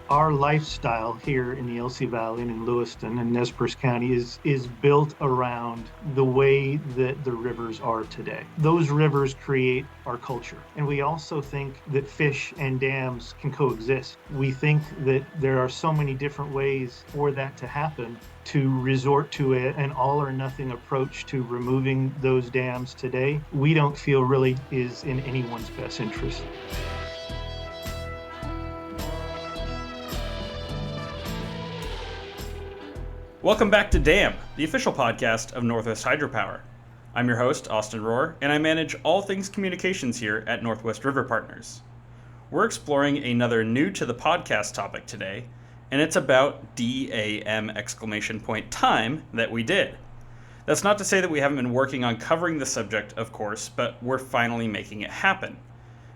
our lifestyle here in the LC Valley and in Lewiston and Nez Perce County is built around the way that the rivers are today. Those rivers create our culture. And we also think that fish and dams can coexist. We think that there are so many different ways for that to happen. To resort to an all or nothing approach to removing those dams today, we don't feel really is in anyone's best interest. Welcome back to DAM, the official podcast of Northwest Hydropower. I'm your host, Austin Rohr, and I manage all things communications here at Northwest River Partners. We're exploring another new to the podcast topic today, and it's about DAM time that we did. That's not to say that we haven't been working on covering the subject, of course, but we're finally making it happen.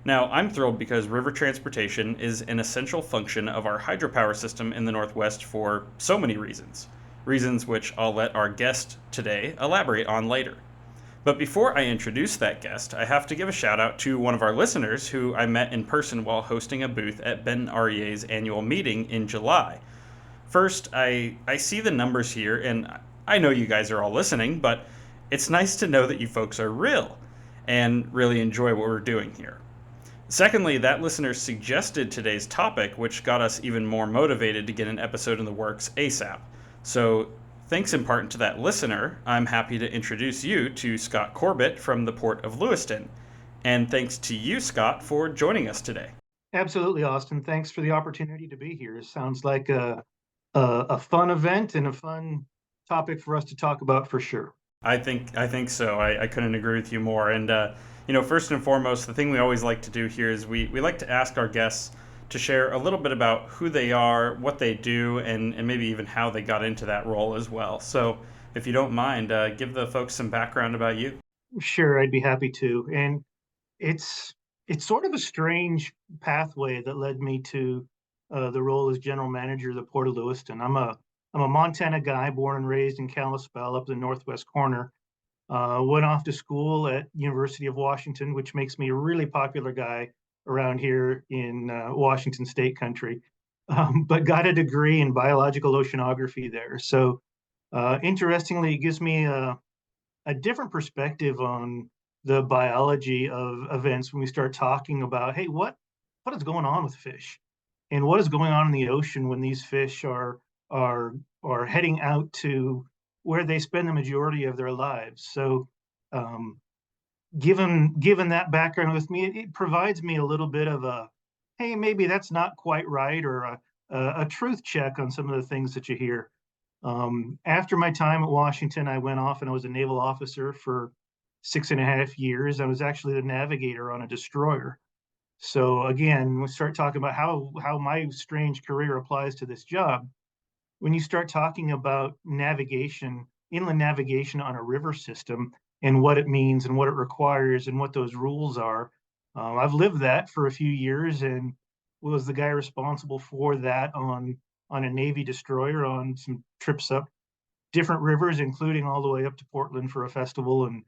Now, I'm thrilled because river transportation is an essential function of our hydropower system in the Northwest for so many reasons which I'll let our guest today elaborate on later. But before I introduce that guest, I have to give a shout out to one of our listeners who I met in person while hosting a booth at Ben REA's annual meeting in July. First, I see the numbers here, and I know you guys are all listening, but it's nice to know that you folks are real and really enjoy what we're doing here. Secondly, that listener suggested today's topic, which got us even more motivated to get an episode in the works ASAP. So, thanks in part to that listener, I'm happy to introduce you to Scott Corbitt from the Port of Lewiston. And thanks to you, Scott, for joining us today. Absolutely, Austin. Thanks for the opportunity to be here. It sounds like a fun event and a fun topic for us to talk about for sure. I think so. I couldn't agree with you more. And first and foremost, the thing we always like to do here is we like to ask our guests to share a little bit about who they are, what they do, and maybe even how they got into that role as well. So if you don't mind, give the folks some background about you. Sure, I'd be happy to. And it's it's sort of a strange pathway that led me to the role as general manager of the Port of Lewiston. I'm a Montana guy, born and raised in Kalispell, up the northwest corner. Went off to school at University of Washington, which makes me a really popular guy around here in Washington State country. But got a degree in biological oceanography there. So interestingly, it gives me a different perspective on the biology of events when we start talking about, hey, what is going on with fish, and what is going on in the ocean when these fish are are heading out to where they spend the majority of their lives. So, um, given that background with me, it provides me a little bit of a, hey, maybe that's not quite right, or a truth check on some of the things that you hear. After my time at Washington, I went off and I was a naval officer for 6.5 years. I was actually the navigator on a destroyer. So again, we start talking about how my strange career applies to this job. When you start talking about navigation, inland navigation on a river system, and what it means and what it requires and what those rules are, I've lived that for a few years and was the guy responsible for that on a Navy destroyer on some trips up different rivers, including all the way up to Portland for a festival. And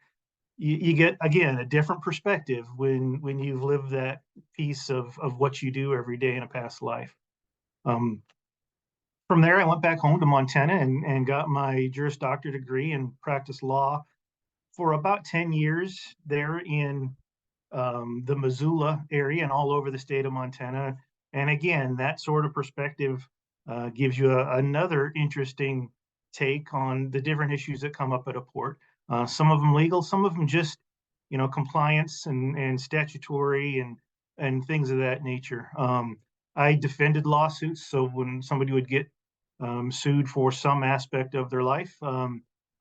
you get again a different perspective when you've lived that piece of what you do every day in a past life. Um, from there, I went back home to Montana and got my Juris Doctor degree and practiced law for about 10 years there in the Missoula area and all over the state of Montana. And again, that sort of perspective gives you another interesting take on the different issues that come up at a port. Some of them legal, some of them just, compliance and statutory and things of that nature. I defended lawsuits, so when somebody would get sued for some aspect of their life,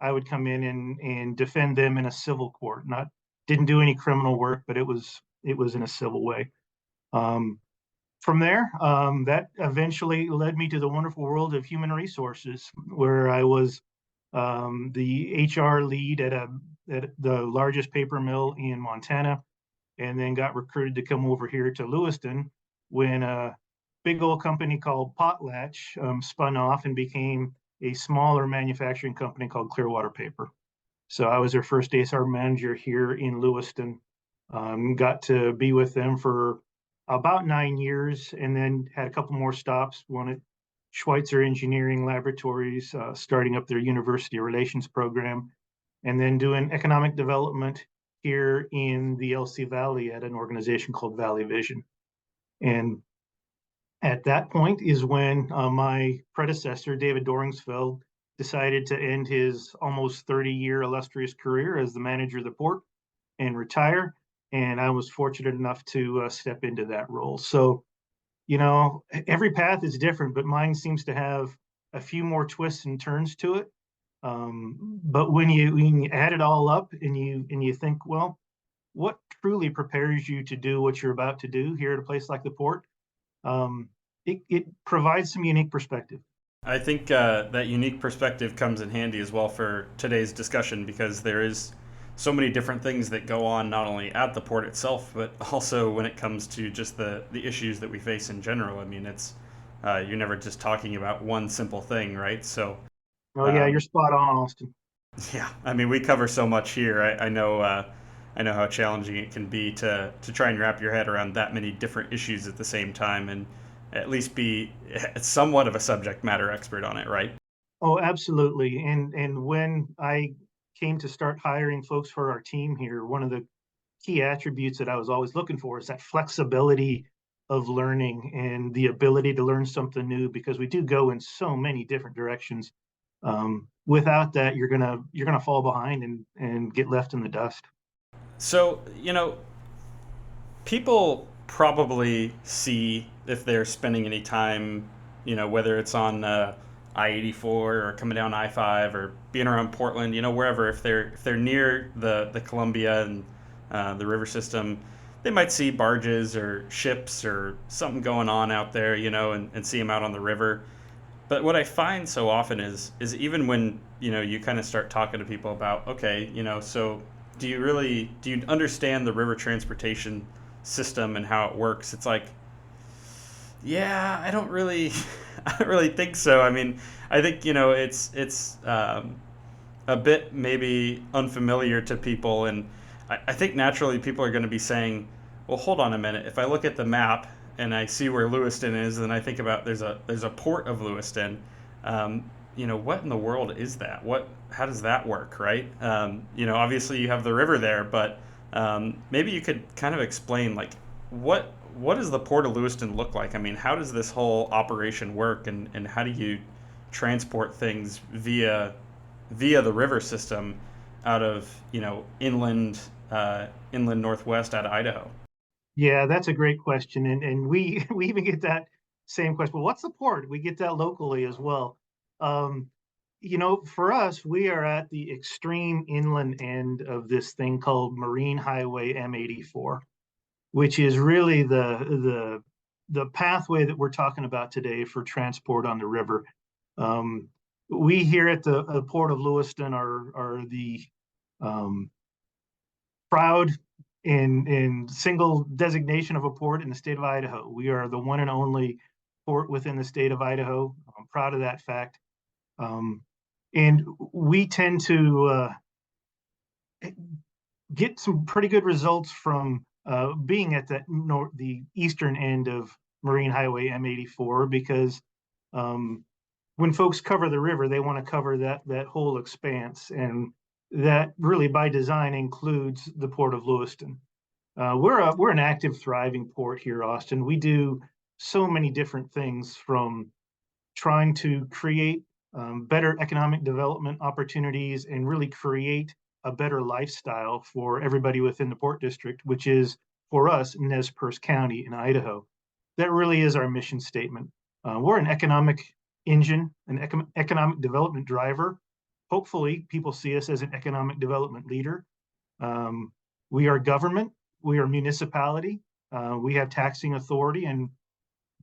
I would come in and defend them in a civil court. Not didn't do any criminal work, but it was in a civil way. Um, from there, that eventually led me to the wonderful world of human resources, where I was the HR lead at the largest paper mill in Montana, and then got recruited to come over here to Lewiston when a big old company called Potlatch spun off and became a smaller manufacturing company called Clearwater Paper. So I was their first ASR manager here in Lewiston. Got to be with them for about 9 years, and then had a couple more stops. One at Schweitzer Engineering Laboratories, starting up their university relations program, and then doing economic development here in the LC Valley at an organization called Valley Vision. And at that point is when my predecessor, David Doringsfeld, decided to end his almost 30-year illustrious career as the manager of the port and retire. And I was fortunate enough to step into that role. So, every path is different, but mine seems to have a few more twists and turns to it. But when you add it all up and you think, well, what truly prepares you to do what you're about to do here at a place like the port? Um, it provides some unique perspective. I think that unique perspective comes in handy as well for today's discussion because there is so many different things that go on not only at the port itself, but also when it comes to just the issues that we face in general. I mean, it's you're never just talking about one simple thing, right? So, Oh yeah, you're um, spot on, Austin. yeah, I mean, we cover so much here. I know how challenging it can be to try and wrap your head around that many different issues at the same time, and at least be somewhat of a subject matter expert on it, right? Oh, absolutely. And when I came to start hiring folks for our team here, one of the key attributes that I was always looking for is that flexibility of learning and the ability to learn something new because we do go in so many different directions. Without that, you're gonna fall behind and get left in the dust. So, people probably see if they're spending any time, whether it's on I-84 or coming down I-5 or being around Portland, wherever. If they're near the Columbia and the river system, they might see barges or ships or something going on out there, and see them out on the river. But what I find so often is even when you kind of start talking to people about, okay, so do you understand the river transportation system and how it works? It's like, yeah, I don't really I don't really think so. I mean, I think it's a bit maybe unfamiliar to people, and I think naturally people are going to be saying, well, hold on a minute. If I look at the map and I see where Lewiston is, then I think about there's a port of Lewiston. What in the world is that? How does that work, right? Obviously you have the river there, but maybe you could kind of explain like what does the port of Lewiston look like? I mean, how does this whole operation work, and how do you transport things via the river system out of inland northwest out of Idaho? Yeah, that's a great question, and we we even get that same question. Well, what's the port? We get that locally as well. Um, for us, we are at the extreme inland end of this thing called Marine Highway M84, which is really the pathway that we're talking about today for transport on the river. Um, we here at the Port of Lewiston are the um, proud and single designation of a port in the state of Idaho. We are the one and only port within the state of Idaho. I'm proud of that fact. Um, and we tend to get some pretty good results from being at the eastern end of Marine Highway M84 because um, when folks cover the river, they want to cover that whole expanse, and that really by design includes the Port of Lewiston. We're an active, thriving port here, Austin. We do so many different things from trying to create better economic development opportunities and really create a better lifestyle for everybody within the Port District, which is for us Nez Perce County in Idaho. That really is our mission statement. We're an economic engine, an economic development driver. Hopefully, people see us as an economic development leader. Um, we are government, we are municipality, we have taxing authority, and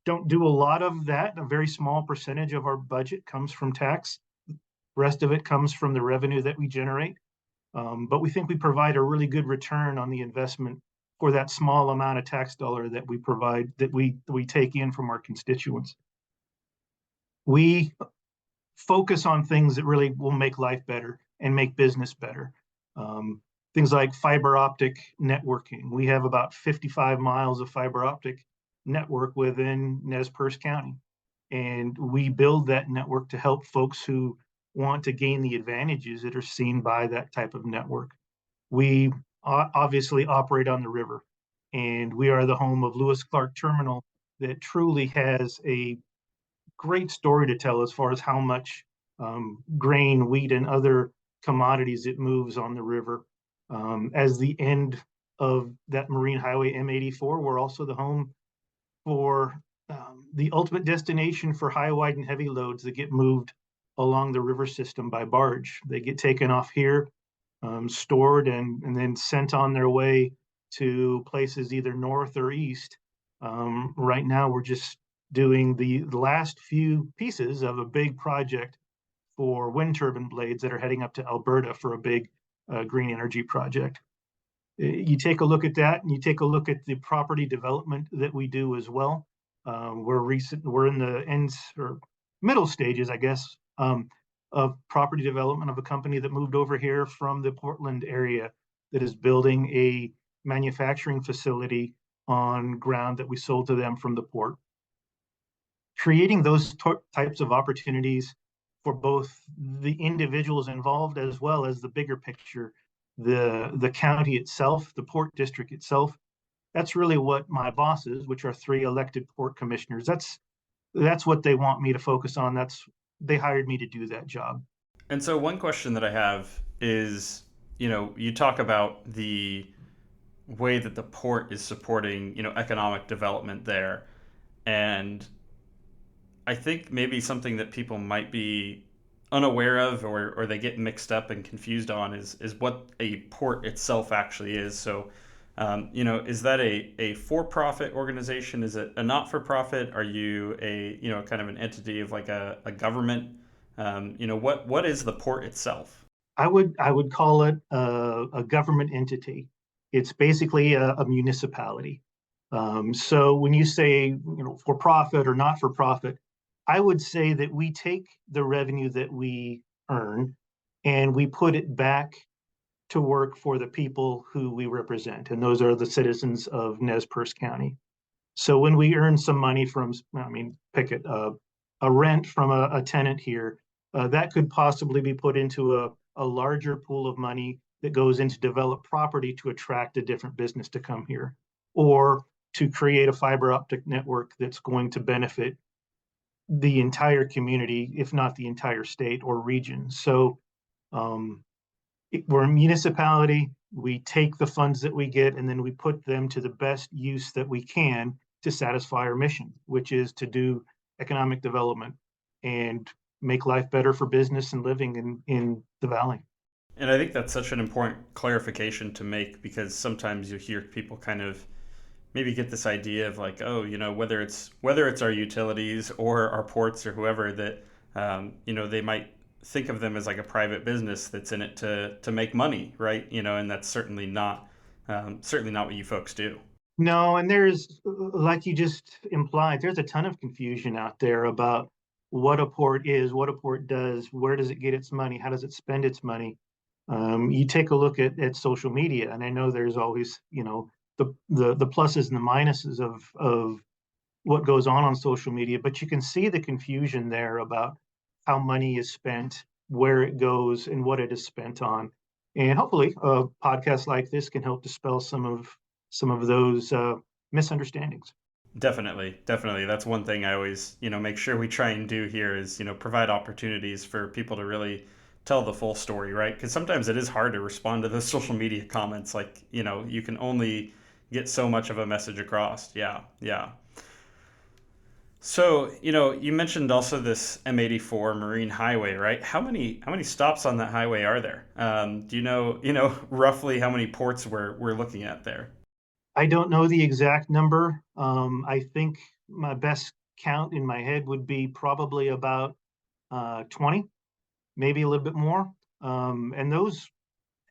don't do a lot of that. A very small percentage of our budget comes from tax. The rest of it comes from the revenue that we generate. But we think we provide a really good return on the investment for that small amount of tax dollar that we provide, that we take in from our constituents. We focus on things that really will make life better and make business better. Things like fiber optic networking. We have about 55 miles of fiber optic network within Nez Perce County. And we build that network to help folks who want to gain the advantages that are seen by that type of network. We obviously operate on the river, and we are the home of Lewis Clark Terminal that truly has a great story to tell as far as how much grain, wheat, and other commodities it moves on the river. As the end of that Marine Highway M84, we're also the home for the ultimate destination for high, wide, and heavy loads that get moved along the river system by barge. They get taken off here, stored, and then sent on their way to places either north or east. Right now, we're just doing the last few pieces of a big project for wind turbine blades that are heading up to Alberta for a big green energy project. You take a look at that, and you take a look at the property development that we do as well. We're in the ends or middle stages, I guess, of property development of a company that moved over here from the Portland area that is building a manufacturing facility on ground that we sold to them from the port. Creating those types of opportunities for both the individuals involved as well as the bigger picture, the county itself, the port district itself. That's really what my bosses, which are 3 elected port commissioners, that's what they want me to focus on. They hired me to do that job. And so one question that I have is, you talk about the way that the port is supporting, economic development there. And I think maybe something that people might be unaware of, or they get mixed up and confused on, is what a port itself actually is. So, is that a for-profit organization? Is it a not-for-profit? Are you a, kind of an entity of like a government? What is the port itself? I would call it a government entity. It's basically a municipality. So when you say, for profit or not for profit, I would say that we take the revenue that we earn and we put it back to work for the people who we represent, and those are the citizens of Nez Perce County. So when we earn some money from, I mean, pick it, a rent from a tenant here, that could possibly be put into a larger pool of money that goes into develop property to attract a different business to come here, or to create a fiber optic network that's going to benefit the entire community, if not the entire state or region. So um, we're a municipality. We take the funds that we get and then we put them to the best use that we can to satisfy our mission, which is to do economic development and make life better for business and living in the valley. And I think that's such an important clarification to make, because sometimes you hear people kind of maybe get this idea of like, oh, whether it's our utilities or our ports or whoever, that they might think of them as like a private business that's in it to make money, right? And that's certainly not what you folks do. No, and there's, like you just implied, there's a ton of confusion out there about what a port is, what a port does, where does it get its money, how does it spend its money. You take a look at social media, and I know there's always, the pluses and the minuses of what goes on social media, but you can see the confusion there about how money is spent, where it goes, and what it is spent on. And hopefully, a podcast like this can help dispel some of those misunderstandings. Definitely. That's one thing I always, make sure we try and do here is, provide opportunities for people to really tell the full story, right? Because sometimes it is hard to respond to those social media comments. Like, you can only get so much of a message across. Yeah, yeah. So, you mentioned also this M84 Marine Highway, right? How many stops on that highway are there? Do roughly how many ports we're looking at there? I don't know the exact number. I think my best count in my head would be probably about 20, maybe a little bit more. And those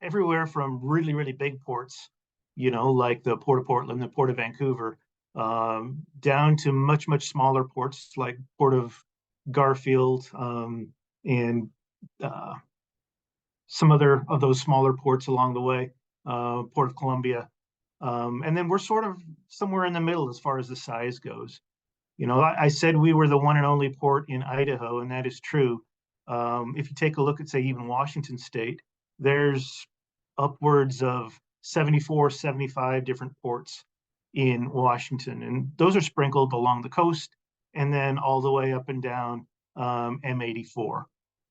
everywhere from really, really big ports, like the Port of Portland, the Port of Vancouver, down to much, much smaller ports like Port of Garfield, and uh, some other of those smaller ports along the way, Port of Columbia. And then we're sort of somewhere in the middle as far as the size goes. I said we were the one and only port in Idaho, and that is true. If you take a look at, say, even Washington State, there's upwards of 74, 75 different ports in Washington, and those are sprinkled along the coast and then all the way up and down M84.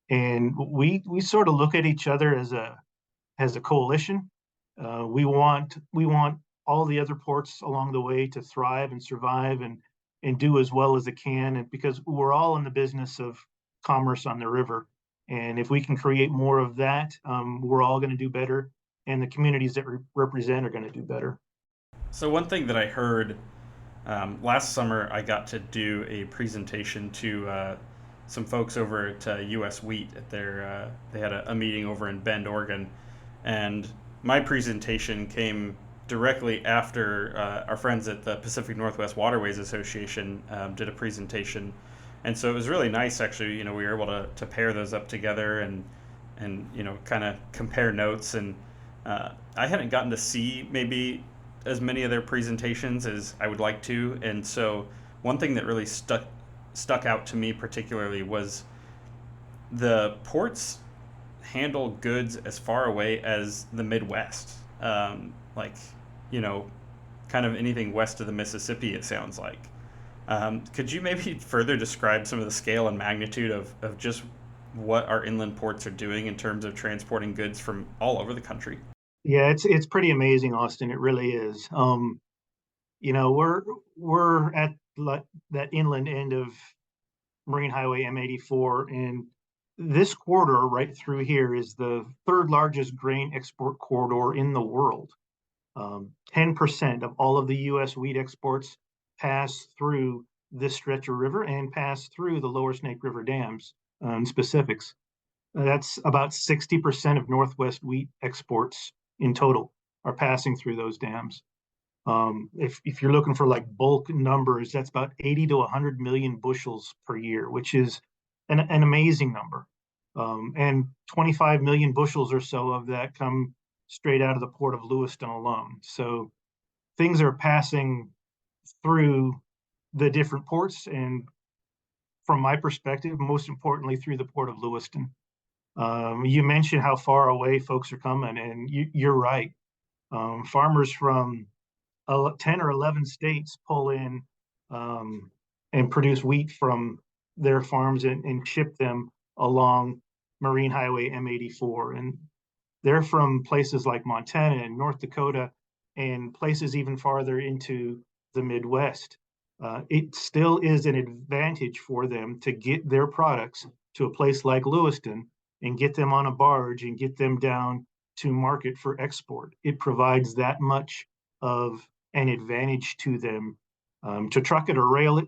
And we sort of look at each other as a coalition. We want all the other ports along the way to thrive and survive and do as well as it can, and because we're all in the business of commerce on the river. And if we can create more of that, we're all going to do better, and the communities that represent are going to do better. So one thing that I heard last summer, I got to do a presentation to some folks over at U.S. Wheat at their. They had a meeting over in Bend, Oregon, and my presentation came directly after our friends at the Pacific Northwest Waterways Association did a presentation, and so it was really nice. Actually, we were able to pair those up together and kind of compare notes. And I hadn't gotten to see maybe as many of their presentations as I would like to, and so one thing that really stuck out to me particularly was the ports handle goods as far away as the Midwest, like you know, kind of anything west of the Mississippi. It sounds like. Could you maybe further describe some of the scale and magnitude of just what our inland ports are doing in terms of transporting goods from all over the country? Yeah, it's pretty amazing, Austin. It really is. We're at that inland end of Marine Highway M84, and this corridor right through here is the third largest grain export corridor in the world. 10% of all of the U.S. wheat exports pass through this stretch of river and pass through the Lower Snake River dams. Specifics. That's about 60% of Northwest wheat exports in total are passing through those dams. If you're looking for like bulk numbers, that's about 80 to 100 million bushels per year, which is an amazing number. And 25 million bushels or so of that come straight out of the Port of Lewiston alone. So things are passing through the different ports, and from my perspective, most importantly, through the Port of Lewiston. You mentioned how far away folks are coming, and you're right. Farmers from 10 or 11 states pull in um, and produce wheat from their farms and ship them along Marine Highway M84. And they're from places like Montana and North Dakota and places even farther into the Midwest. It still is an advantage for them to get their products to a place like Lewiston and get them on a barge and get them down to market for export. It provides that much of an advantage to them to truck it or rail it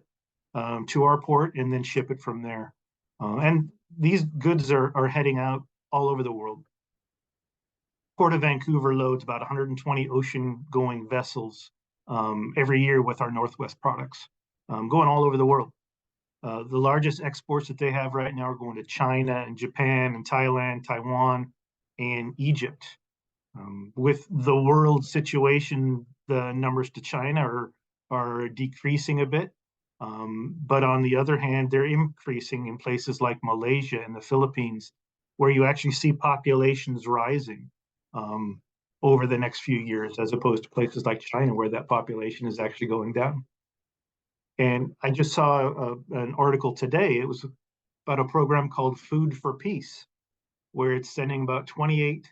to our port and then ship it from there. And these goods are heading out all over the world. Port of Vancouver loads about 120 ocean-going vessels every year with our Northwest products, going all over the world. The largest exports that they have right now are going to China and Japan and Thailand, Taiwan, and Egypt. With the world situation, the numbers to China are decreasing a bit. But on the other hand, they're increasing in places like Malaysia and the Philippines, where you actually see populations rising um, over the next few years, as opposed to places like China, where that population is actually going down. And I just saw an article today. It was about a program called Food for Peace, where it's sending about 28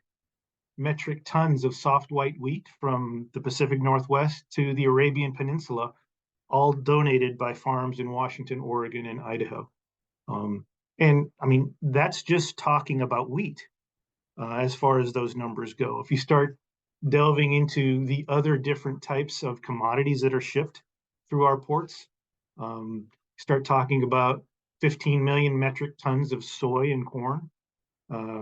metric tons of soft white wheat from the Pacific Northwest to the Arabian Peninsula, all donated by farms in Washington, Oregon, and Idaho. And I mean, that's just talking about wheat as far as those numbers go. If you start delving into the other different types of commodities that are shipped through our ports, start talking about 15 million metric tons of soy and corn.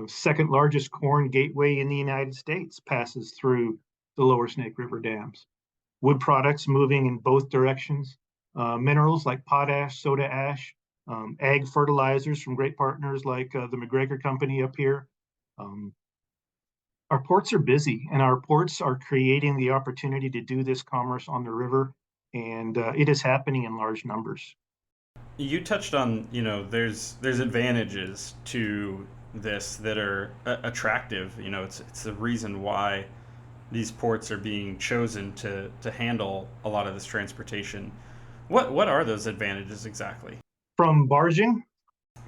Second largest corn gateway in the United States passes through the Lower Snake River dams. Wood products moving in both directions. Minerals like potash, soda ash, ag fertilizers from great partners like the McGregor Company up here. Um, Our ports are busy, and our ports are creating the opportunity to do this commerce on the river, and it is happening in large numbers. You touched on, there's advantages to this that are attractive. It's the reason why these ports are being chosen to handle a lot of this transportation. What are those advantages exactly? From barging,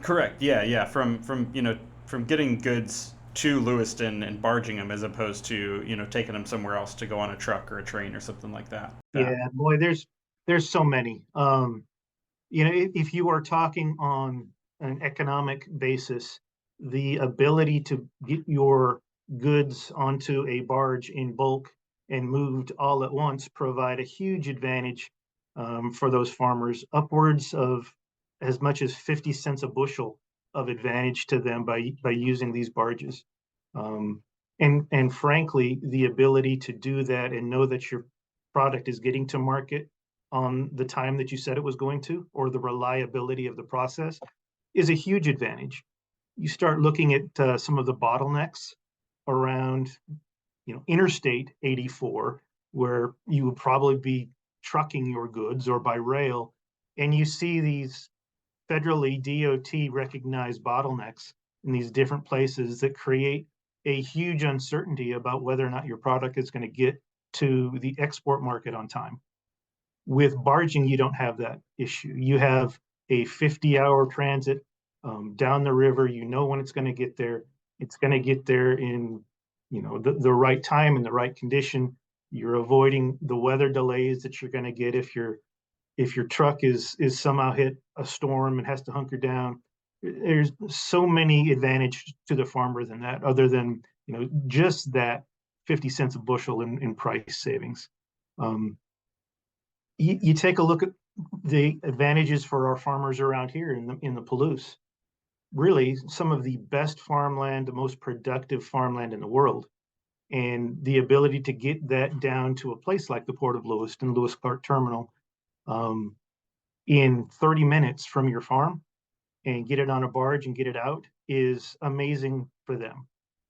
Correct. Yeah, yeah. From getting goods to Lewiston and barging them as opposed to taking them somewhere else to go on a truck or a train or something like that. yeah, boy, there's so many. If you are talking on an economic basis, the ability to get your goods onto a barge in bulk and moved all at once provide a huge advantage for those farmers, upwards of as much as 50 cents a bushel of advantage to them by using these barges. Um, and frankly, the ability to do that and know that your product is getting to market on the time that you said it was going to, or the reliability of the process, is a huge advantage. You start looking at some of the bottlenecks around, Interstate 84, where you would probably be trucking your goods or by rail, and you see these federally DOT recognized bottlenecks in these different places that create a huge uncertainty about whether or not your product is going to get to the export market on time. With barging, you don't have that issue. You have a 50-hour transit down the river. You know when it's going to get there. It's going to get there in, the right time and the right condition. You're avoiding the weather delays that you're going to get if your truck is somehow hit a storm and has to hunker down. There's so many advantages to the farmer than that, other than just that 50 cents a bushel in price savings. Um, you take a look at the advantages for our farmers around here in the Palouse. Really, some of the best farmland, the most productive farmland in the world, and the ability to get that down to a place like the Port of Lewiston, Lewis Clark Terminal, um, in 30 minutes from your farm and get it on a barge and get it out is amazing for them.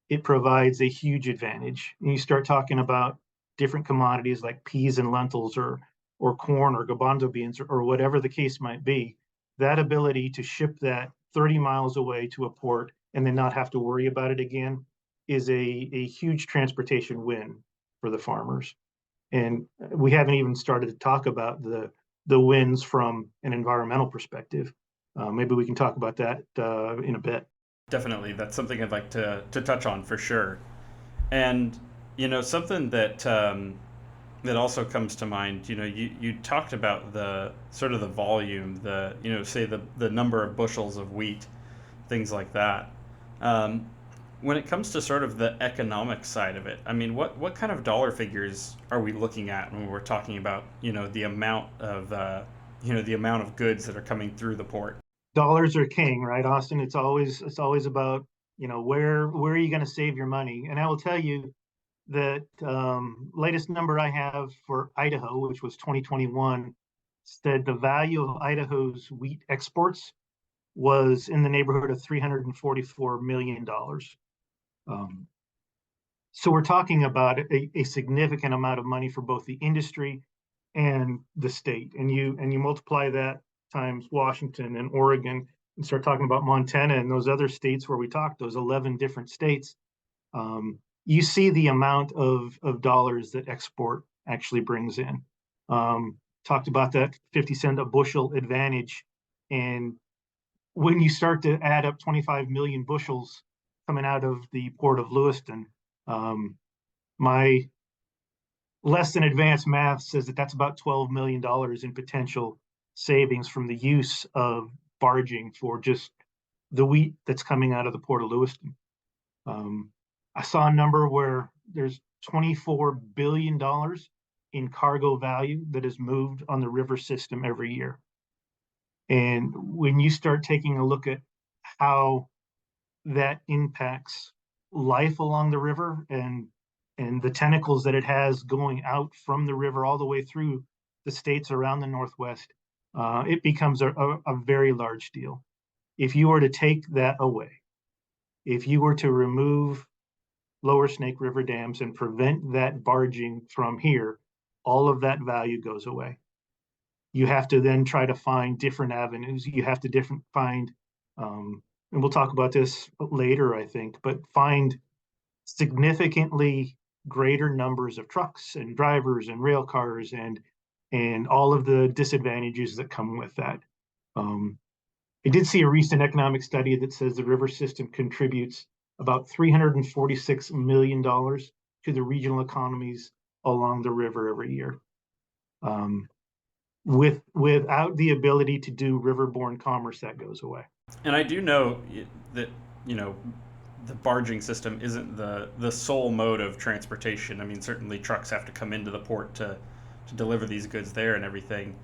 It provides a huge advantage. And you start talking about different commodities like peas and lentils or corn or garbanzo beans or whatever the case might be. That ability to ship that 30 miles away to a port and then not have to worry about it again is a huge transportation win for the farmers. And we haven't even started to talk about the wins from an environmental perspective. Maybe we can talk about that in a bit. Definitely, that's something I'd like to touch on for sure. And something that also comes to mind. You talked about the sort of the volume, the say the number of bushels of wheat, things like that. Um, when it comes to sort of the economic side of it, I mean, what kind of dollar figures are we looking at when we're talking about the amount of the amount of goods that are coming through the port? Dollars are king, right, Austin? It's always about where are you going to save your money? And I will tell you that latest number I have for Idaho, which was 2021, said the value of Idaho's wheat exports was in the neighborhood of $344 million. Um, so we're talking about a significant amount of money for both the industry and the state. And you multiply that times Washington and Oregon and start talking about Montana and those other states where we talked, those 11 different states. You see the amount of dollars that export actually brings in. Talked about that 50 cent a bushel advantage. And when you start to add up 25 million bushels coming out of the Port of Lewiston, um, my less than advanced math says that that's about $12 million in potential savings from the use of barging for just the wheat that's coming out of the Port of Lewiston. Um, I saw a number where there's $24 billion in cargo value that is moved on the river system every year. And when you start taking a look at how that impacts life along the river and the tentacles that it has going out from the river all the way through the states around the Northwest, it becomes a very large deal. If you were to take that away, if you were to remove lower Snake River dams and prevent that barging from here, all of that value goes away. You have to then try to find different avenues. You have to find, and we'll talk about this later, I think, but find significantly greater numbers of trucks and drivers and rail cars and all of the disadvantages that come with that. Um, I did see a recent economic study that says the river system contributes about $346 million to the regional economies along the river every year. Without the ability to do riverborne commerce, that goes away. And I do know that you know the barging system isn't the sole mode of transportation. I mean, certainly trucks have to come into the port to deliver these goods there and everything.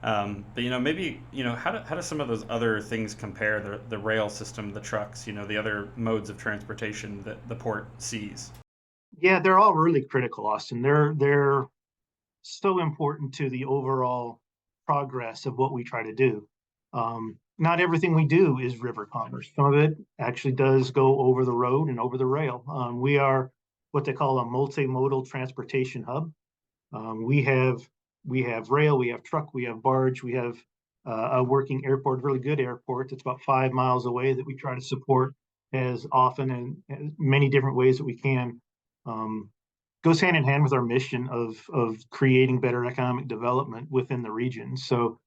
But maybe how do some of those other things compare the rail system, the trucks, the other modes of transportation that the port sees? Yeah, they're all really critical, Austin. They're so important to the overall progress of what we try to do. Not everything we do is river commerce. Some of it actually does go over the road and over the rail. We are what they call a multimodal transportation hub. Um, we have we have rail, we have truck, we have barge, we have a working airport, really good airport that's about 5 miles away that we try to support as often and as many different ways that we can. Um, Goes hand in hand with our mission of creating better economic development within the region. So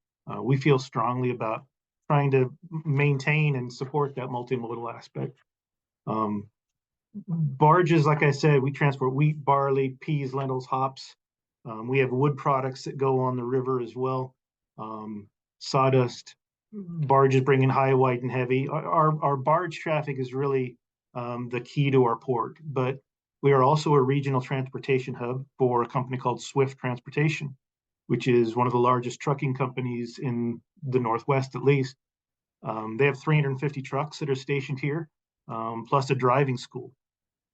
we feel strongly about trying to maintain and support that multimodal aspect. Um, Barges, like I said, we transport wheat, barley, peas, lentils, hops. We have wood products that go on the river as well. Sawdust, barges bringing high, wide, and heavy. Our barge traffic is really the key to our port, but we are also a regional transportation hub for a company called Swift Transportation, which is one of the largest trucking companies in the Northwest, at least. They have 350 trucks that are stationed here, plus a driving school.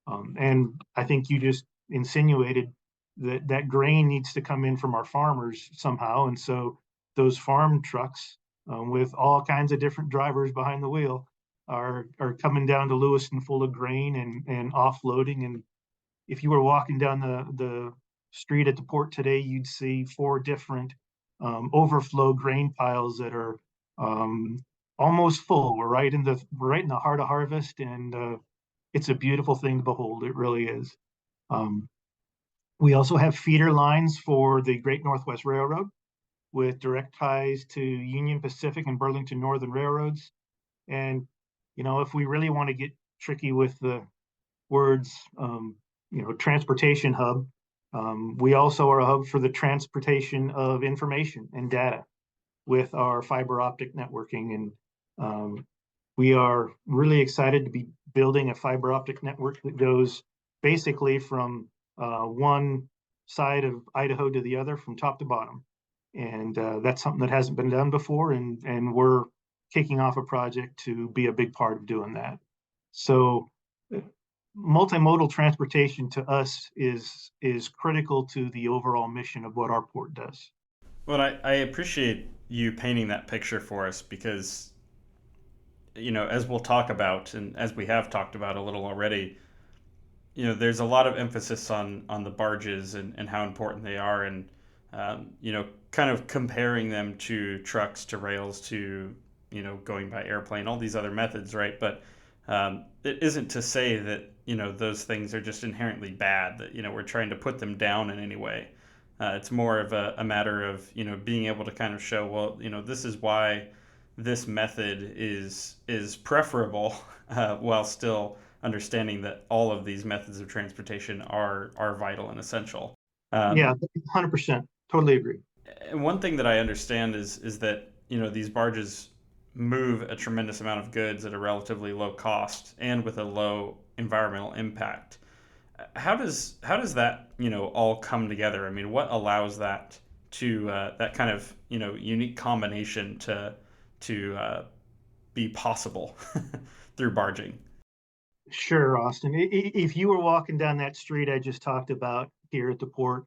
And I think you just insinuated that that grain needs to come in from our farmers somehow. And so those farm trucks with all kinds of different drivers behind the wheel are coming down to Lewiston full of grain and offloading. And if you were walking down the street at the port today, you'd see 4 different overflow grain piles that are almost full. We're right in the heart of harvest, and it's a beautiful thing to behold. It really is. Um, we also have feeder lines for the Great Northwest Railroad with direct ties to Union Pacific and Burlington Northern Railroads. And, if we really want to get tricky with the words, transportation hub, we also are a hub for the transportation of information and data with our fiber optic networking. And we are really excited to be building a fiber optic network that goes basically from one side of Idaho to the other, from top to bottom. And that's something that hasn't been done before, and we're kicking off a project to be a big part of doing that. So multimodal transportation to us is critical to the overall mission of what our port does. Well, I appreciate you painting that picture for us because, as we'll talk about and as we have talked about a little already, there's a lot of emphasis on the barges and how important they are, and kind of comparing them to trucks, to rails, to going by airplane, all these other methods, right? But it isn't to say that those things are just inherently bad, that we're trying to put them down in any way. It's more of a matter of being able to kind of show, well, this is why this method is preferable, while still understanding that all of these methods of transportation are vital and essential. Yeah, 100%. Totally agree. And one thing that I understand is that these barges move a tremendous amount of goods at a relatively low cost and with a low environmental impact. How does that all come together? I mean, what allows that to that kind of unique combination to be possible through barging? Sure, Austin. If you were walking down that street I just talked about here at the port,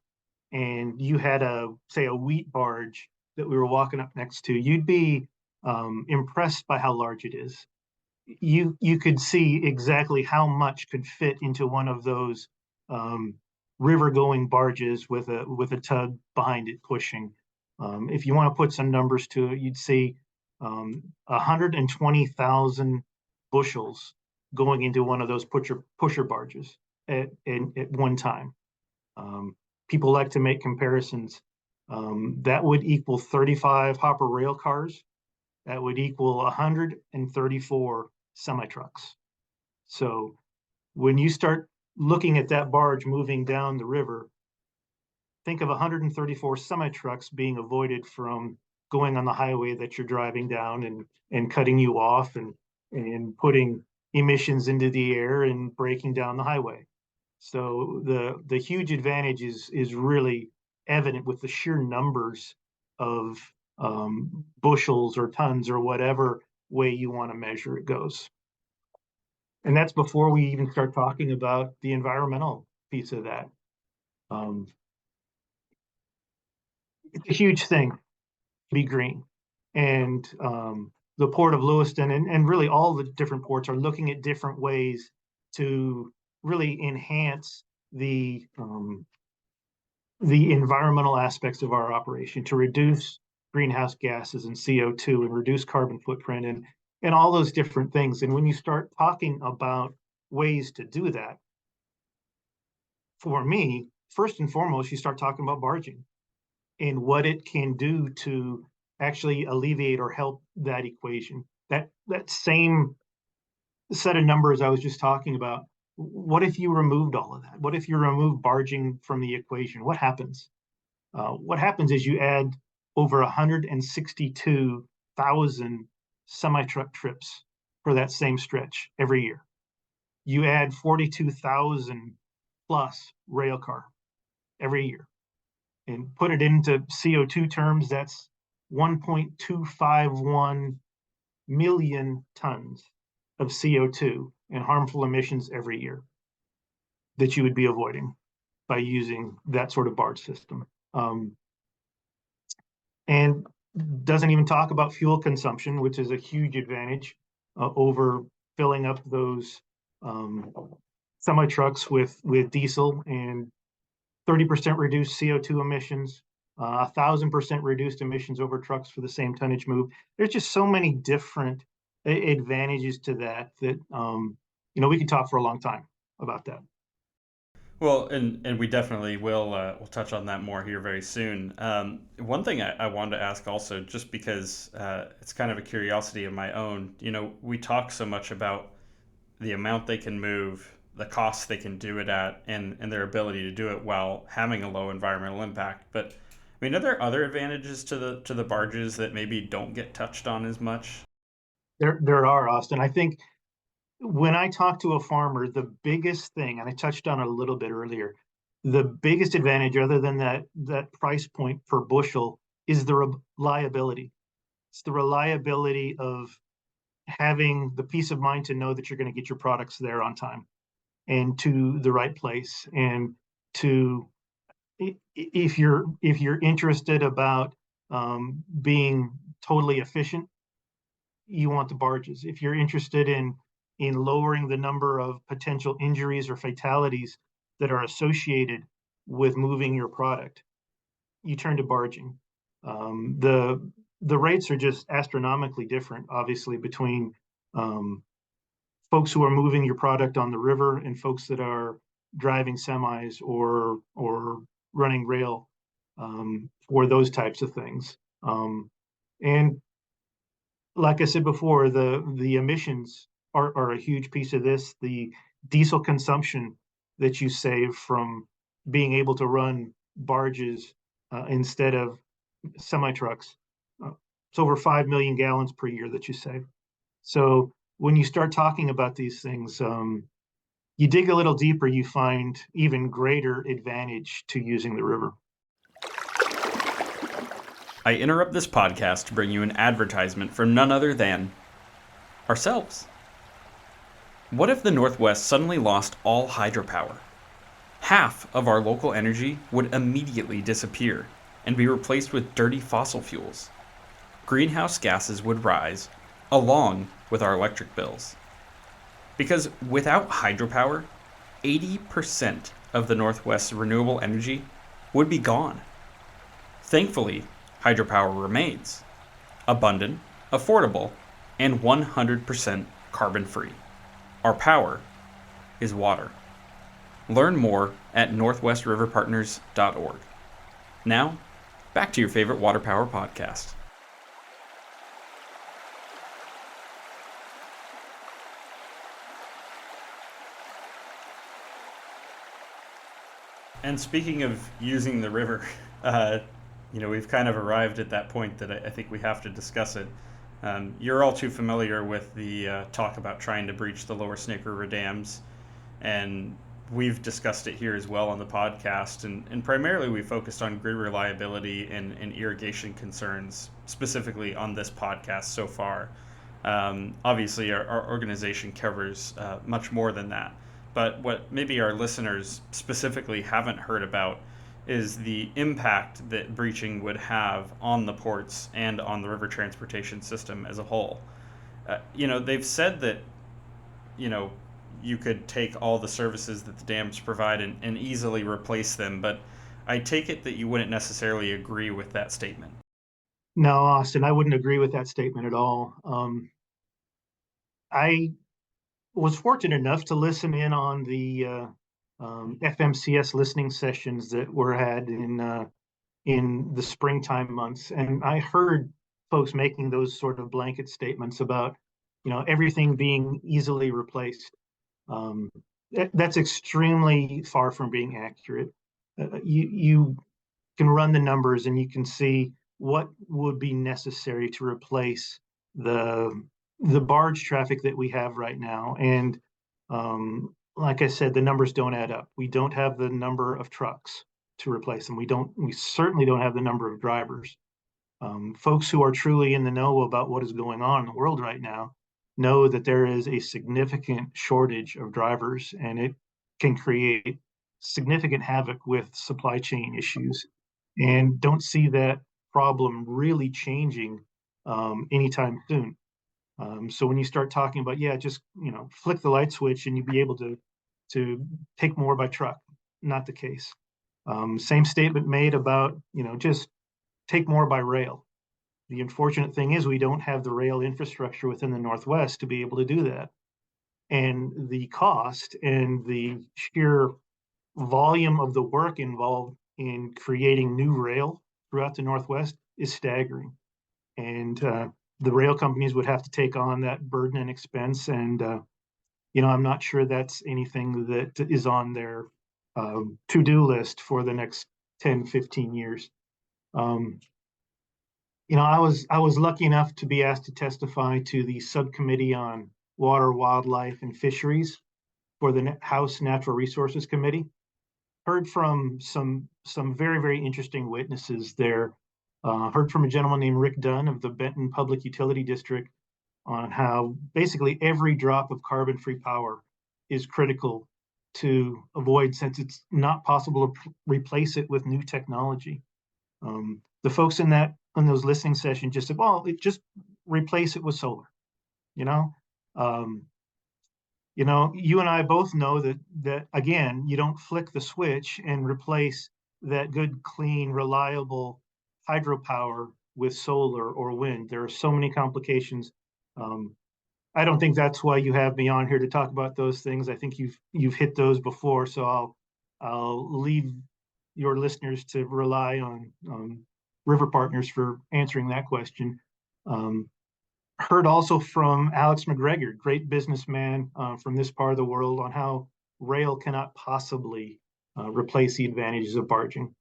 and you had say a wheat barge that we were walking up next to, you'd be impressed by how large it is. you could see exactly how much could fit into one of those um, river going barges with a tug behind it pushing. If you want to put some numbers to it, you'd see 120,000 bushels going into one of those pusher barges at one time. Um, People like to make comparisons. That would equal 35 hopper rail cars. That would equal 134 semi trucks. So when you start looking at that barge moving down the river, think of 134 semi trucks being avoided from going on the highway that you're driving down and cutting you off and putting emissions into the air and breaking down the highway. So the huge advantage is really evident with the sheer numbers of bushels or tons or whatever way you want to measure it goes. And that's before we even start talking about the environmental piece of that. Um, it's a huge thing to be green. And the Port of Lewiston and really all the different ports are looking at different ways to really enhance the environmental aspects of our operation to reduce greenhouse gases and CO2 and reduce carbon footprint and all those different things. And when you start talking about ways to do that, for me, first and foremost, you start talking about barging and what it can do to actually alleviate or help that equation. That same set of numbers I was just talking about, what if you removed all of that? What if you remove barging from the equation? What happens? What happens is you add over 162,000 semi-truck trips for that same stretch every year. You add 42,000 plus rail car every year. And put it into CO2 terms, that's 1.251 million tons of CO2 and harmful emissions every year that you would be avoiding by using that sort of barge system. And doesn't even talk about fuel consumption, which is a huge advantage over filling up those semi trucks with diesel and 30% reduced CO2 emissions, 1,000% reduced emissions over trucks for the same tonnage move. There's just so many different advantages to that we could talk for a long time about that. Well, and we definitely will we'll touch on that more here very soon. One thing I wanted to ask also, just because it's kind of a curiosity of my own. We talk so much about the amount they can move, the costs they can do it at, and their ability to do it while having a low environmental impact. But I mean, are there other advantages to the barges that maybe don't get touched on as much? There are, Austin. I think when I talk to a farmer, the biggest thing, and I touched on it a little bit earlier, the biggest advantage, other than that price point per bushel, is the reliability. It's the reliability of having the peace of mind to know that you're going to get your products there on time and to the right place. And to if you're interested about being totally efficient, you want the barges. If you're interested in lowering the number of potential injuries or fatalities that are associated with moving your product, you turn to barging. The rates are just astronomically different, obviously, between folks who are moving your product on the river and folks that are driving semis or running rail for those types of things. And like I said before, the emissions are a huge piece of this. The diesel consumption that you save from being able to run barges instead of semi trucks, it's over 5 million gallons per year that you save. So when you start talking about these things, you dig a little deeper, you find even greater advantage to using the river. I interrupt this podcast to bring you an advertisement from none other than ourselves. What if the Northwest suddenly lost all hydropower? Half of our local energy would immediately disappear and be replaced with dirty fossil fuels. Greenhouse gases would rise, along with our electric bills. Because without hydropower, 80% of the Northwest's renewable energy would be gone. Thankfully, hydropower remains abundant, affordable, and 100% carbon free. Our power is water. Learn more at northwestriverpartners.org. Now, back to your favorite water power podcast. And speaking of using the river, we've kind of arrived at that point that I think we have to discuss it. You're all too familiar with the talk about trying to breach the lower Snake River dams, and we've discussed it here as well on the podcast. And primarily we focused on grid reliability and irrigation concerns, specifically on this podcast so far. Obviously, our organization covers much more than that. But what maybe our listeners specifically haven't heard about is the impact that breaching would have on the ports and on the river transportation system as a whole. They've said that, you could take all the services that the dams provide and easily replace them, but I take it that you wouldn't necessarily agree with that statement. No, Austin, I wouldn't agree with that statement at all. I was fortunate enough to listen in on the FMCS listening sessions that were had in the springtime months, and I heard folks making those sort of blanket statements about, everything being easily replaced. Um, that's extremely far from being accurate. You can run the numbers and you can see what would be necessary to replace the the barge traffic that we have right now. And like I said, the numbers don't add up. We don't have the number of trucks to replace them. We certainly don't have the number of drivers. Folks who are truly in the know about what is going on in the world right now know that there is a significant shortage of drivers, and it can create significant havoc with supply chain issues, and don't see that problem really changing anytime soon. So when you start talking about, yeah, just flick the light switch and you'd be able to take more by truck, not the case. Same statement made about just take more by rail. The unfortunate thing is we don't have the rail infrastructure within the Northwest to be able to do that. And the cost and the sheer volume of the work involved in creating new rail throughout the Northwest is staggering. And the rail companies would have to take on that burden and expense. And, I'm not sure that's anything that is on their to-do list for the next 10, 15 years. I was lucky enough to be asked to testify to the subcommittee on water, wildlife, and fisheries for the House Natural Resources Committee. Heard from some very, very interesting witnesses there. Heard from a gentleman named Rick Dunn of the Benton Public Utility District on how basically every drop of carbon-free power is critical to avoid, since it's not possible to replace it with new technology. The folks in those listening sessions just said, well, just replace it with solar. You know, um, you and I both know that again, you don't flick the switch and replace that good, clean, reliable hydropower with solar or wind. There are so many complications. Um, I don't think that's why you have me on here to talk about those things. I think you've hit those before, so I'll leave your listeners to rely on River Partners for answering that question. Heard also from Alex McGregor, great businessman from this part of the world, on how rail cannot possibly replace the advantages of barging.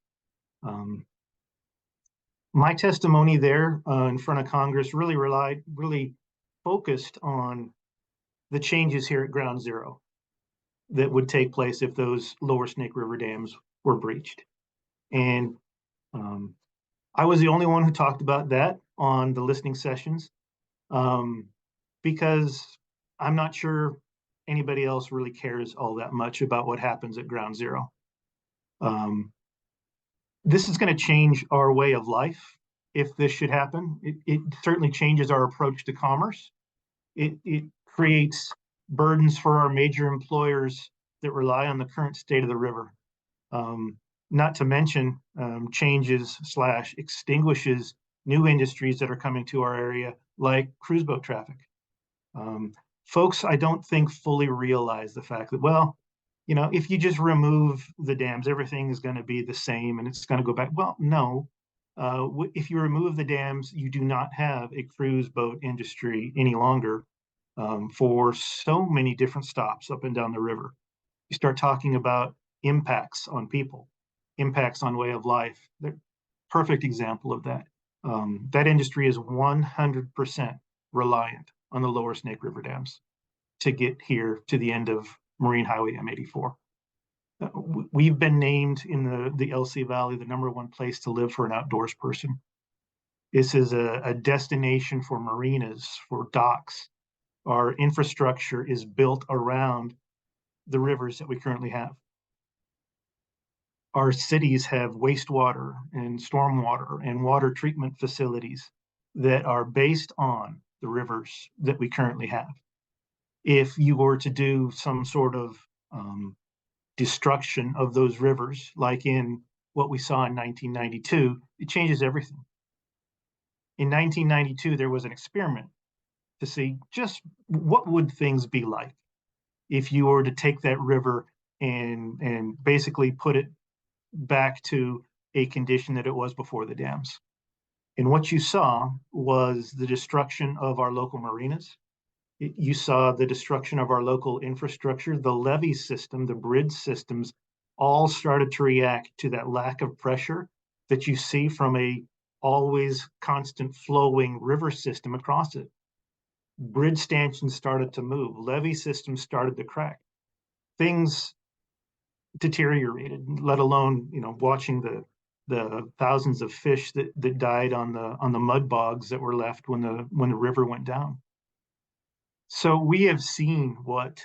My testimony there in front of Congress really focused on the changes here at Ground Zero that would take place if those lower Snake River dams were breached. And I was the only one who talked about that on the listening sessions, because I'm not sure anybody else really cares all that much about what happens at Ground Zero. This is going to change our way of life if this should happen. It certainly changes our approach to commerce. It creates burdens for our major employers that rely on the current state of the river. Um, Not to mention changes slash extinguishes new industries that are coming to our area, like cruise boat traffic. Um, Folks, I don't think fully realize the fact that, well, if you just remove the dams, everything is going to be the same and it's going to go back. Well, no. If you remove the dams, you do not have a cruise boat industry any longer for so many different stops up and down the river. You start talking about impacts on people, impacts on way of life. They're perfect example of that. That industry is 100% reliant on the lower Snake River dams to get here to the end of Marine Highway M84. We've been named in the LC Valley the #1 place to live for an outdoors person. This is a destination for marinas, for docks. Our infrastructure is built around the rivers that we currently have. Our cities have wastewater and stormwater and water treatment facilities that are based on the rivers that we currently have. If you were to do some sort of destruction of those rivers, like in what we saw in 1992, it changes everything. In 1992, there was an experiment to see just what would things be like if you were to take that river and basically put it back to a condition that it was before the dams. And what you saw was the destruction of our local marinas. You saw the destruction of our local infrastructure, the levee system, the bridge systems all started to react to that lack of pressure that you see from a always constant flowing river system across it. Bridge stanchions started to move, levee systems started to crack. Things deteriorated, let alone, watching the thousands of fish that died on the mud bogs that were left when the river went down. So we have seen what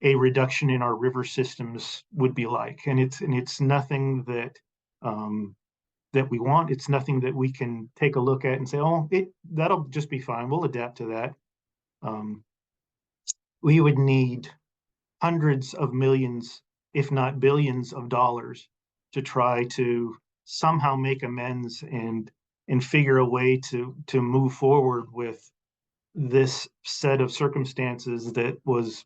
a reduction in our river systems would be like, and it's nothing that we want. It's nothing that we can take a look at and say, oh, that'll just be fine. We'll adapt to that. We would need hundreds of millions, if not billions of dollars to try to somehow make amends and figure a way to move forward with this set of circumstances that was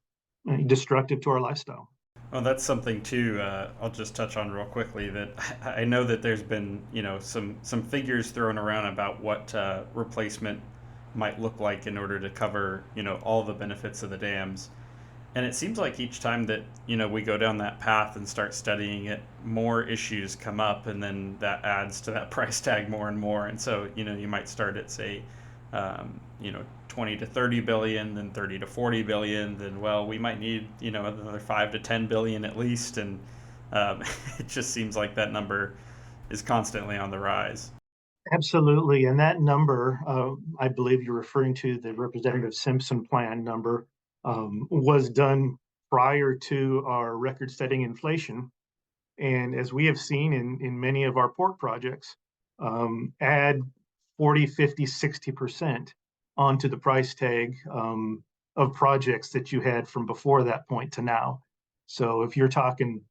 destructive to our lifestyle. Well, that's something too. I'll just touch on real quickly that I know that there's been some figures thrown around about what replacement might look like in order to cover all the benefits of the dams. And it seems like each time that we go down that path and start studying it, more issues come up, and then that adds to that price tag more and more. And so you might start at say, 20 to 30 billion, then 30 to 40 billion. Then well, we might need another 5 to 10 billion at least, and it just seems like that number is constantly on the rise. Absolutely. And that number, I believe you're referring to the Representative Simpson plan number, was done prior to our record setting inflation. And as we have seen in many of our port projects, add 40, 50, 60% onto the price tag of projects that you had from before that point to now. So if you're talking,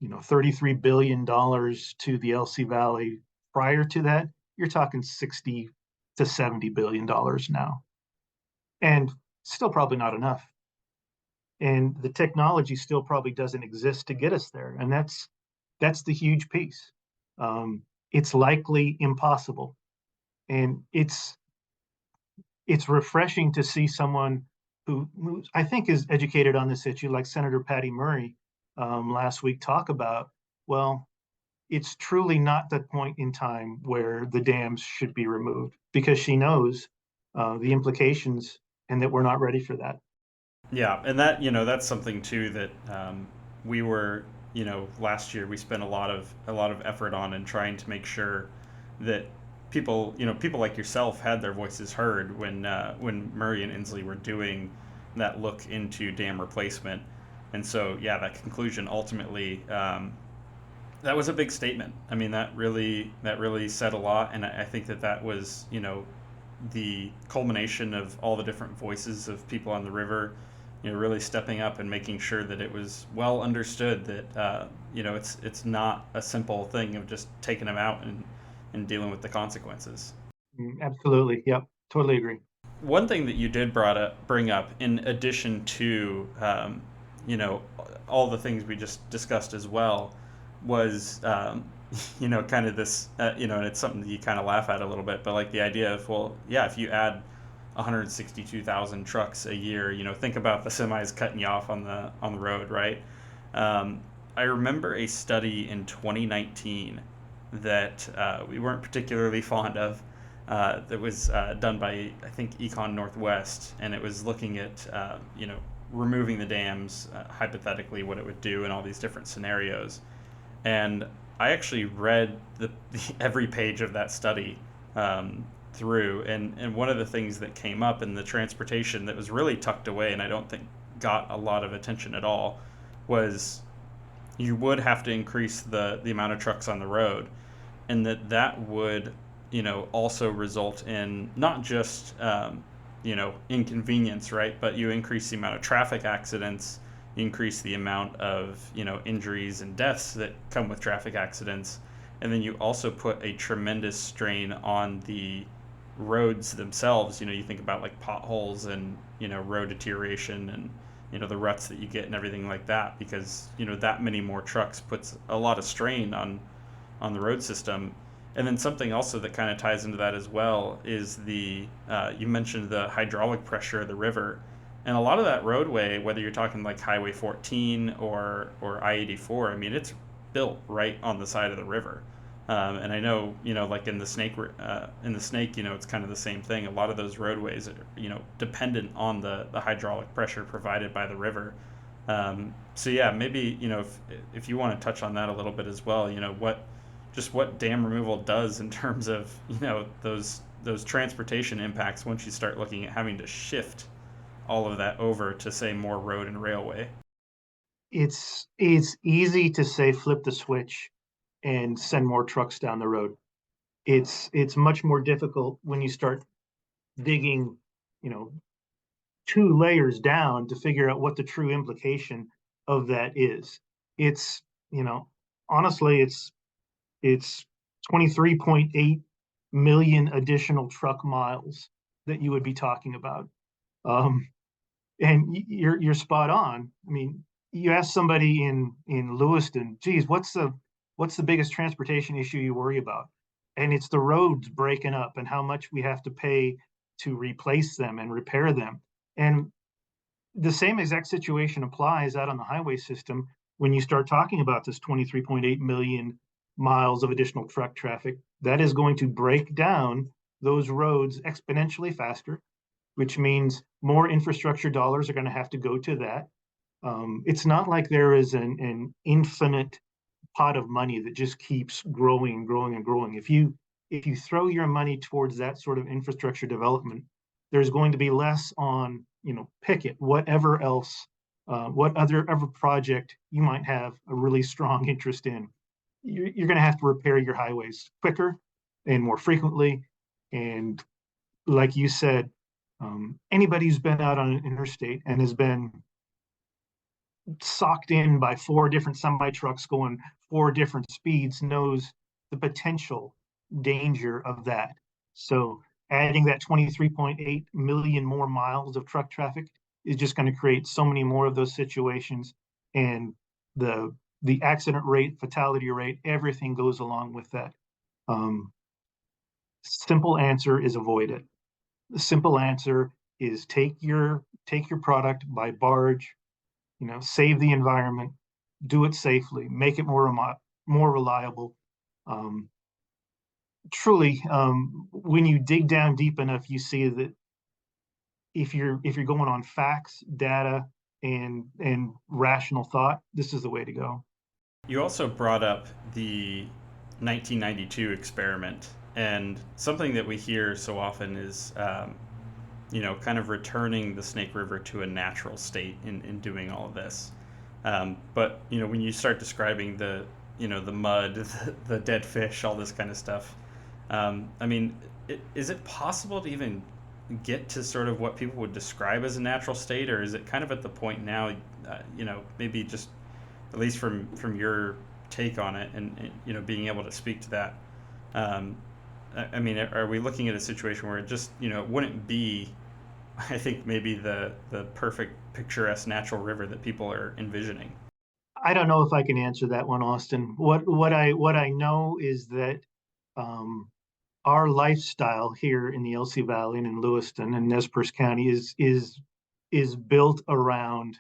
$33 billion to the LC Valley prior to that, you're talking 60 to 70 billion dollars now. And still probably not enough. And the technology still probably doesn't exist to get us there. And that's the huge piece. It's likely impossible. And it's refreshing to see someone who I think is educated on this issue, like Senator Patty Murray last week, talk about, well, it's truly not that point in time where the dams should be removed, because she knows the implications and that we're not ready for that. Yeah, and that's something too that we were last year we spent a lot of effort on and trying to make sure that people like yourself had their voices heard when Murray and Inslee were doing that look into dam replacement. And so yeah, that conclusion ultimately, that was a big statement. I mean, that really said a lot, and I think that was the culmination of all the different voices of people on the river, really stepping up and making sure that it was well understood that it's not a simple thing of just taking them out and dealing with the consequences. Absolutely. Yep. Totally agree. One thing that you did bring up, in addition to you know all the things we just discussed as well, was kind of this and it's something that you kind of laugh at a little bit, but like the idea of, well, yeah, if you add 162,000 trucks a year, think about the semis cutting you off on the road, right? Um, I remember a study in 2019 that we weren't particularly fond of, that was done by, I think, Econ Northwest, and it was looking at removing the dams, hypothetically what it would do in all these different scenarios. And I actually read every page of that study through, and one of the things that came up in the transportation that was really tucked away, and I don't think got a lot of attention at all, was you would have to increase the amount of trucks on the road, and that would also result in not just inconvenience, right, but you increase the amount of traffic accidents, you increase the amount of injuries and deaths that come with traffic accidents, and then you also put a tremendous strain on the roads themselves. You think about like potholes and road deterioration and the ruts that you get and everything like that, because that many more trucks puts a lot of strain on the road system. And then something also that kind of ties into that as well is the you mentioned the hydraulic pressure of the river, and a lot of that roadway, whether you're talking like Highway 14 or I-84, I mean, it's built right on the side of the river. And I know, like in the Snake, it's kind of the same thing. A lot of those roadways are, dependent on the hydraulic pressure provided by the river. So yeah, maybe, if you want to touch on that a little bit as well, what dam removal does in terms of, those transportation impacts once you start looking at having to shift all of that over to, say, more road and railway. It's easy to say flip the switch and send more trucks down the road. It's much more difficult when you start digging, you know, two layers down to figure out what the true implication of that is. It's, you know, honestly, it's 23.8 million additional truck miles that you would be talking about. Um, and you're spot on. I mean, you ask somebody in Lewiston, geez, what's the biggest transportation issue you worry about? And it's the roads breaking up and how much we have to pay to replace them and repair them. And the same exact situation applies out on the highway system when you start talking about this 23.8 million miles of additional truck traffic. That is going to break down those roads exponentially faster, which means more infrastructure dollars are going to have to go to that. It's not like there is an infinite pot of money that just keeps growing and growing and growing. If you throw your money towards that sort of infrastructure development, there's going to be less on, pick it, whatever else, what other ever project you might have a really strong interest in. You're going to have to repair your highways quicker and more frequently. And like you said, anybody who's been out on an interstate and has been socked in by four different semi trucks going four different speeds knows the potential danger of that. So adding that 23.8 million more miles of truck traffic is just going to create so many more of those situations, and the the accident rate, fatality rate, everything goes along with that. Um, Simple answer is avoid it. The simple answer is take your product by barge, save the environment, do it safely, make it more reliable. Um, Truly, when you dig down deep enough, you see that if you're going on facts, data, and rational thought, this is the way to go. You also brought up the 1992 experiment, and something that we hear so often is, kind of returning the Snake River to a natural state in doing all of this. But when you start describing the mud, the dead fish, all this kind of stuff, I mean, is it possible to even get to sort of what people would describe as a natural state, or is it kind of at the point now, maybe just at least from your take on it, and being able to speak to that? Um, I mean, are we looking at a situation where it just it wouldn't be, I think maybe the perfect picturesque natural river that people are envisioning? I don't know if I can answer that one, Austin. What I know is that um, our lifestyle here in the LC Valley and in Lewiston and Nez Perce County is built around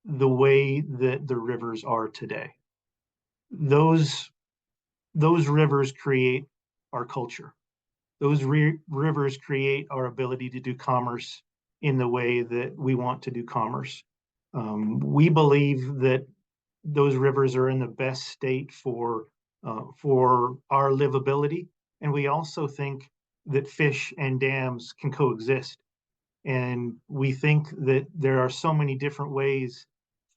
the way that the rivers are today. Those those rivers create our culture. Those rivers create our ability to do commerce in the way that we want to do commerce. We believe that those rivers are in the best state for our livability, and we also think that fish and dams can coexist. And we think that there are so many different ways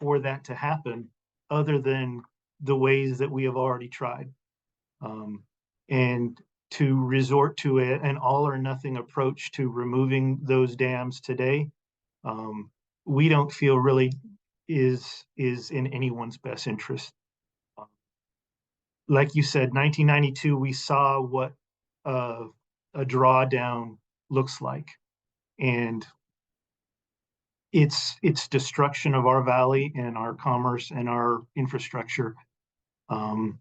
for that to happen, other than the ways that we have already tried. Um, and to resort to an all or nothing approach to removing those dams today, um, we don't feel really is in anyone's best interest. Like you said, 1992, we saw what uh, a drawdown looks like, and it's destruction of our valley and our commerce and our infrastructure, um,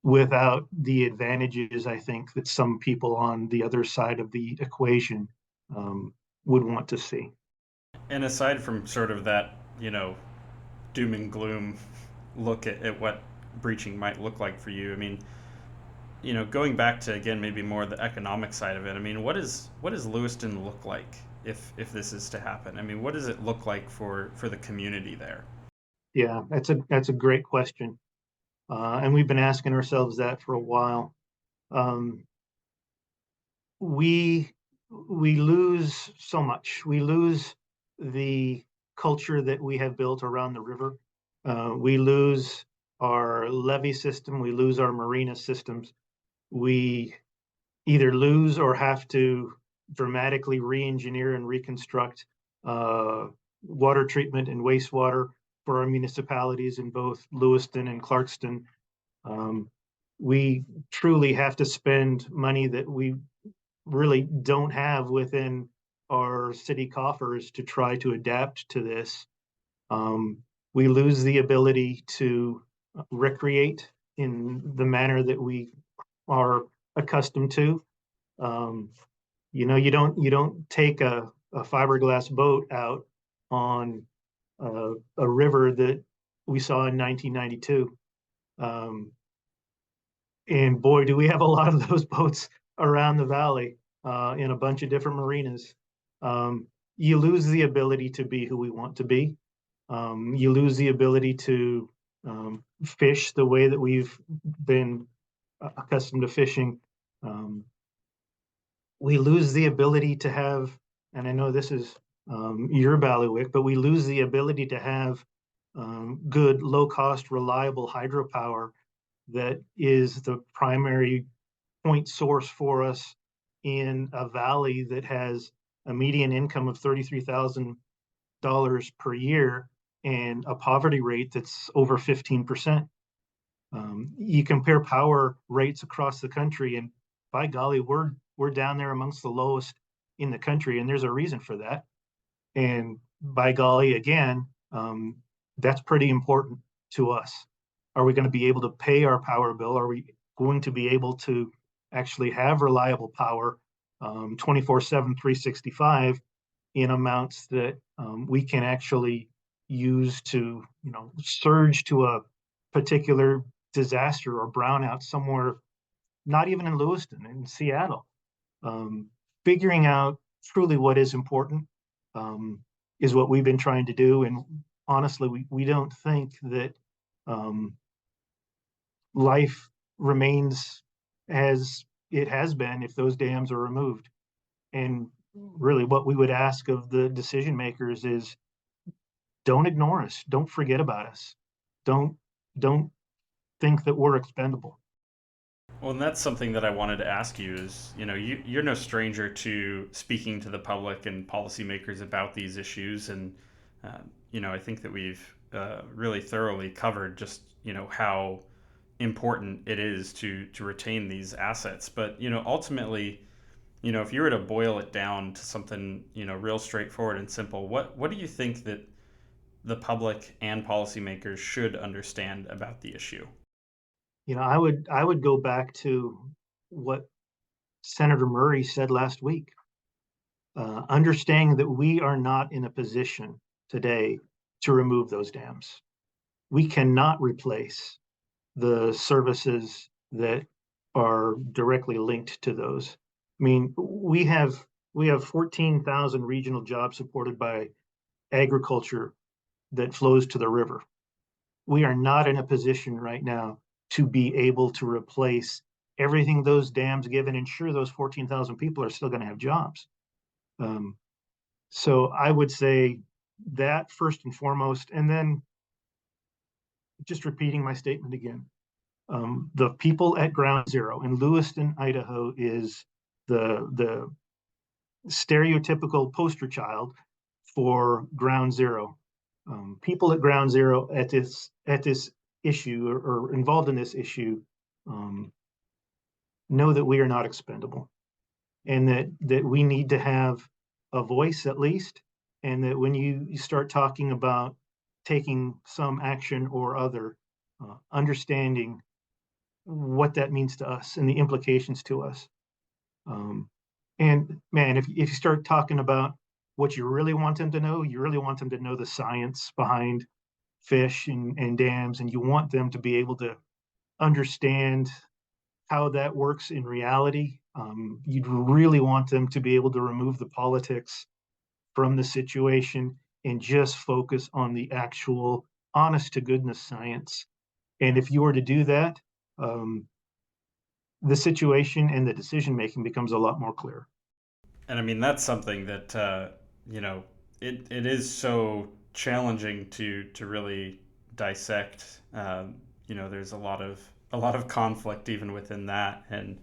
without the advantages I think that some people on the other side of the equation um, would want to see. And aside from sort of that, doom and gloom look at what breaching might look like for you, I mean, going back to again maybe more the economic side of it. I mean, what does Lewiston look like if this is to happen? I mean, what does it look like for the community there? Yeah, that's a great question, and we've been asking ourselves that for a while. Um, we we lose so much. We lose the culture that we have built around the river. We lose our levee system. We lose our marina systems. We either lose or have to dramatically re-engineer and reconstruct uh, water treatment and wastewater for our municipalities in both Lewiston and Clarkston. Um, we truly have to spend money that we really don't have within our city coffers to try to adapt to this. Um, we lose the ability to recreate in the manner that we are accustomed to. Um, you don't take a fiberglass boat out on a river that we saw in 1992. Um, and boy, do we have a lot of those boats around the valley in a bunch of different marinas. Um, you lose the ability to be who we want to be. You lose the ability to fish the way that we've been accustomed to fishing. Um, we lose the ability to have, and I know this is your bailiwick, but we lose the ability to have good, low cost, reliable hydropower that is the primary point source for us in a valley that has a median income of $33,000 per year and a poverty rate that's over 15%. You compare power rates across the country, and by golly, we're down there amongst the lowest in the country, and there's a reason for that. And by golly, again, that's pretty important to us. Are we going to be able to pay our power bill? Are we going to be able to actually have reliable power 24/7, 365 in amounts that we can actually use to, surge to a particular disaster or brownout somewhere, not even in Lewiston, in Seattle. Um, Figuring out truly what is important um, is what we've been trying to do. And honestly, we don't think that um, life remains as it has been if those dams are removed. And really, what we would ask of the decision makers is don't ignore us, don't forget about us, don't don't think that we're expendable. Well, and that's something that I wanted to ask you is, you're no stranger to speaking to the public and policymakers about these issues. And, I think that we've really thoroughly covered just, how important it is to retain these assets. But, ultimately, if you were to boil it down to something, real straightforward and simple, what do you think that the public and policymakers should understand about the issue? I would go back to what Senator Murray said last week, understanding that we are not in a position today to remove those dams. We cannot replace the services that are directly linked to those. I mean, we have 14,000 regional jobs supported by agriculture that flows to the river. We are not in a position right now to be able to replace everything those dams give and ensure those 14,000 people are still going to have jobs. Um, so I would say that first and foremost, and then just repeating my statement again. The people at Ground Zero in Lewiston, Idaho, is the stereotypical poster child for Ground Zero. People at Ground Zero at this issue or involved in this issue um, know that we are not expendable, and that we need to have a voice at least, and that when you start talking about taking some action or other, understanding what that means to us and the implications to us. Um, and man, if you start talking about what you really want them to know, you really want them to know the science behind fish and dams, and you want them to be able to understand how that works in reality. You'd really want them to be able to remove the politics from the situation and just focus on the actual honest to goodness science. And if you were to do that, um, the situation and the decision making becomes a lot more clear. And I mean, that's something that, it is so challenging to really dissect. There's a lot of conflict even within that, and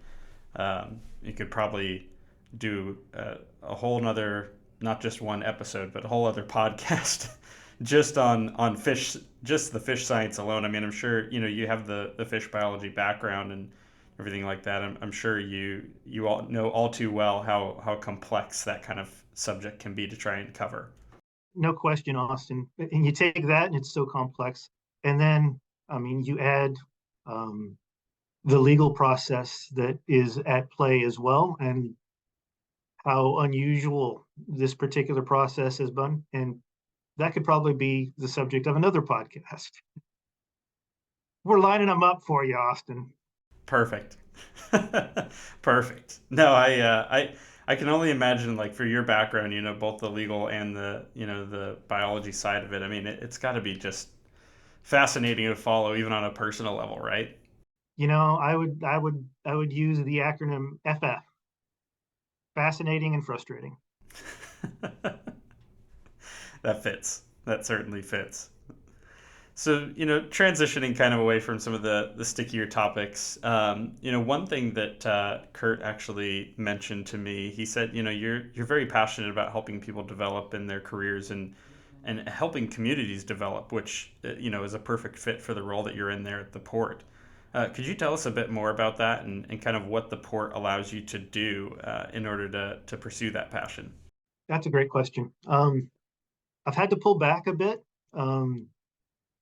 you could probably do a whole nother, not just one episode, but a whole other podcast just on fish, just the fish science alone. I mean, I'm sure you have the fish biology background and everything like that. I'm sure you all know all too well how complex that kind of subject can be to try and cover. No question, Austin. And you take that and it's so complex. And then, I mean, you add um, the legal process that is at play as well, and how unusual this particular process has been. And that could probably be the subject of another podcast. We're lining them up for you, Austin. Perfect. Perfect. No, I can only imagine, like, for your background, both the legal and the biology side of it. I mean, it's got to be just fascinating to follow, even on a personal level, right? I would use the acronym FF, fascinating and frustrating. That fits. That certainly fits. So, transitioning kind of away from some of the stickier topics, one thing that Kurt actually mentioned to me, he said, you're very passionate about helping people develop in their careers and helping communities develop, which is a perfect fit for the role that you're in there at the port. Could you tell us a bit more about that and kind of what the port allows you to do in order to pursue that passion? That's a great question. I've had to pull back a bit um,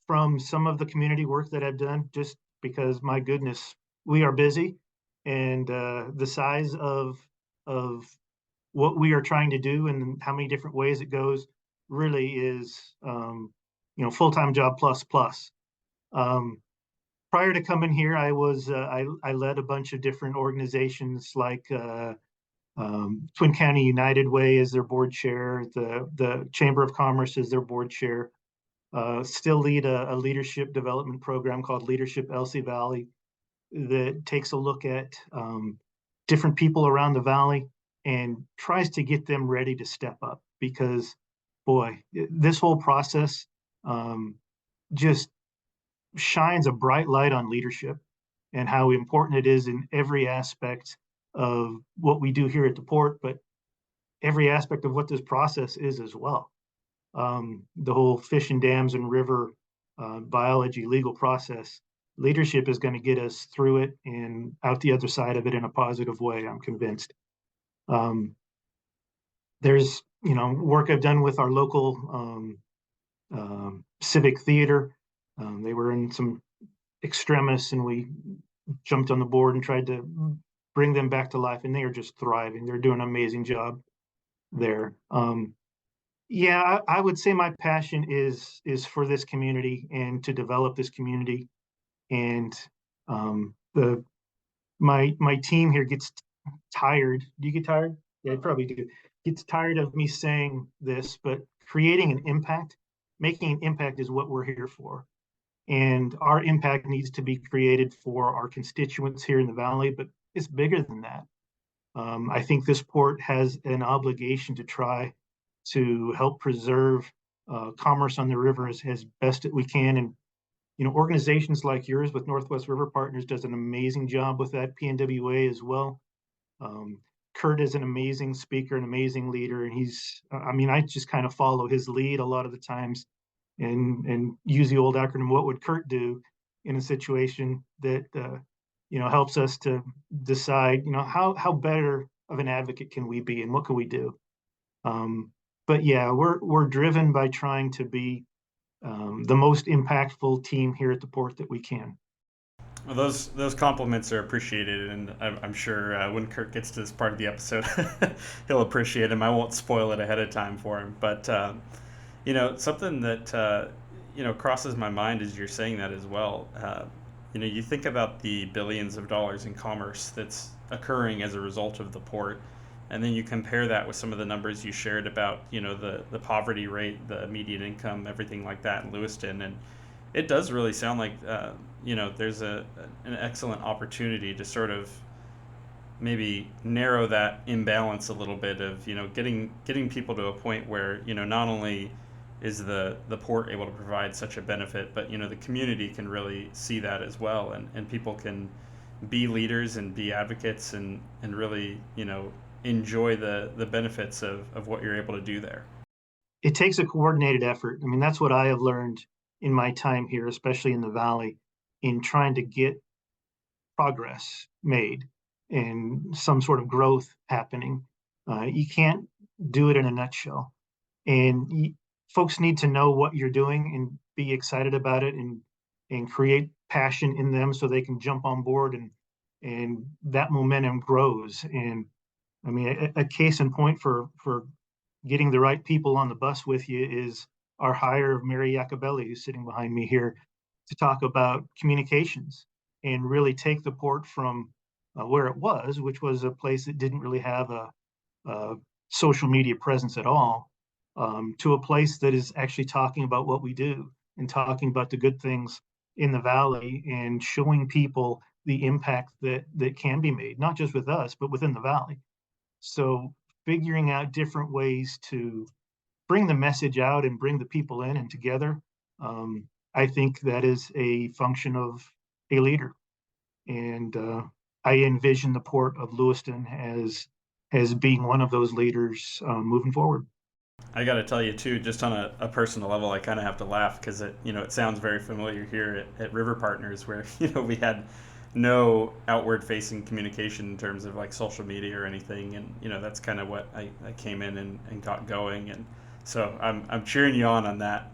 from some of the community work that I've done, just because, my goodness, we are busy, and the size of what we are trying to do and how many different ways it goes really is, full-time job plus plus. Um, Prior to coming here, I led a bunch of different organizations like Twin County United Way is their board chair, the Chamber of Commerce is their board chair. Still lead a leadership development program called Leadership Elsie Valley that takes a look at different people around the valley and tries to get them ready to step up, because boy, this whole process um, just shines a bright light on leadership. and how important it is in every aspect of what we do here at the port, but every aspect of what this process is as well. The whole fish and dams and river biology legal process, leadership is going to get us through it and out the other side of it in a positive way, I'm convinced. There's, work I've done with our local civic theater. They were in some extremis, and we jumped on the board and tried to bring them back to life, and they are just thriving. They're doing an amazing job there. Yeah, I would say my passion is for this community and to develop this community. And the my team here gets tired. Do you get tired? Yeah, I probably do. Gets tired of me saying this, but creating an impact, making an impact is what we're here for. And our impact needs to be created for our constituents here in the valley, but it's bigger than that. I think this port has an obligation to try to help preserve commerce on the river as best that we can. And organizations like yours with Northwest River Partners does an amazing job with that. PNWA as well. Kurt is an amazing speaker, an amazing leader, and I just kind of follow his lead a lot of the times, and use the old acronym. What would Kurt do in a situation that helps us to decide how better of an advocate can we be and what can we do. But yeah, we're driven by trying to be the most impactful team here at the port that we can. Well, those compliments are appreciated, and I'm sure when Kurt gets to this part of the episode, he'll appreciate them. I won't spoil it ahead of time for him, but something that crosses my mind as you're saying that as well. You think about the billions of dollars in commerce that's occurring as a result of the port, and then you compare that with some of the numbers you shared about the poverty rate, the median income, everything like that in Lewiston, and it does really sound like there's an excellent opportunity to sort of maybe narrow that imbalance a little bit of getting people to a point where not only is the port able to provide such a benefit, but the community can really see that as well, and people can be leaders and be advocates and really enjoy the benefits of what you're able to do there. It takes a coordinated effort. I mean, that's what I have learned in my time here, especially in the valley, in trying to get progress made and some sort of growth happening. You can't do it in a nutshell, and folks need to know what you're doing and be excited about it, and create passion in them so they can jump on board, and that momentum grows. And I mean, a case in point for getting the right people on the bus with you is our hire of Mary Iacobelli, who's sitting behind me here, to talk about communications and really take the port from where it was, which was a place that didn't really have a social media presence at all, to a place that is actually talking about what we do and talking about the good things in the valley and showing people the impact that can be made, not just with us, but within the valley. So figuring out different ways to bring the message out and bring the people in and together, I think that is a function of a leader. And I envision the Port of Lewiston as being one of those leaders moving forward. I got to tell you too, just on a personal level, I kind of have to laugh because it sounds very familiar here at River Partners, where we had no outward facing communication in terms of like social media or anything, and that's kind of what I came in and got going, and so I'm cheering you on that.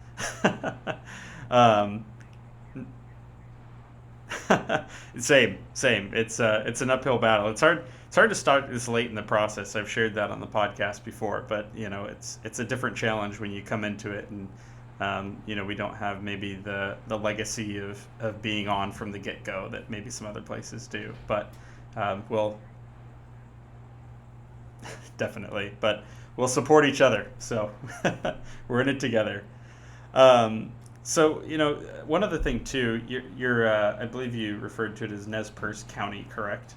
Same. It's an uphill battle. It's hard to start this late in the process. I've shared that on the podcast before, but it's a different challenge when you come into it, and we don't have maybe the legacy of being on from the get-go that maybe some other places do. But we'll definitely, but we'll support each other. So we're in it together. So one other thing too, you're I believe you referred to it as Nez Perce County, correct?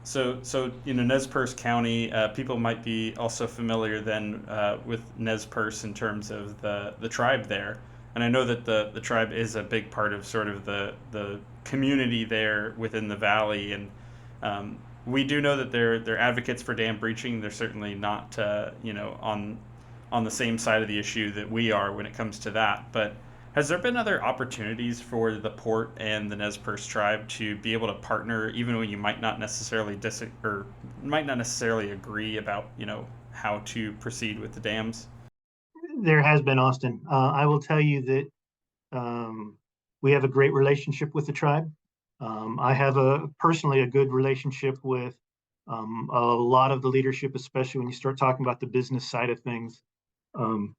So Nez Perce County, people might be also familiar then with Nez Perce in terms of the tribe there. And I know that the tribe is a big part of sort of the community there within the valley, and we do know that they're advocates for dam breaching. They're certainly not on the same side of the issue that we are when it comes to that. But has there been other opportunities for the port and the Nez Perce tribe to be able to partner, even when you might not necessarily or might not necessarily agree about how to proceed with the dams? There has been, Austin. I will tell you that um, we have a great relationship with the tribe. I have personally a good relationship with a lot of the leadership, especially when you start talking about the business side of things. Um,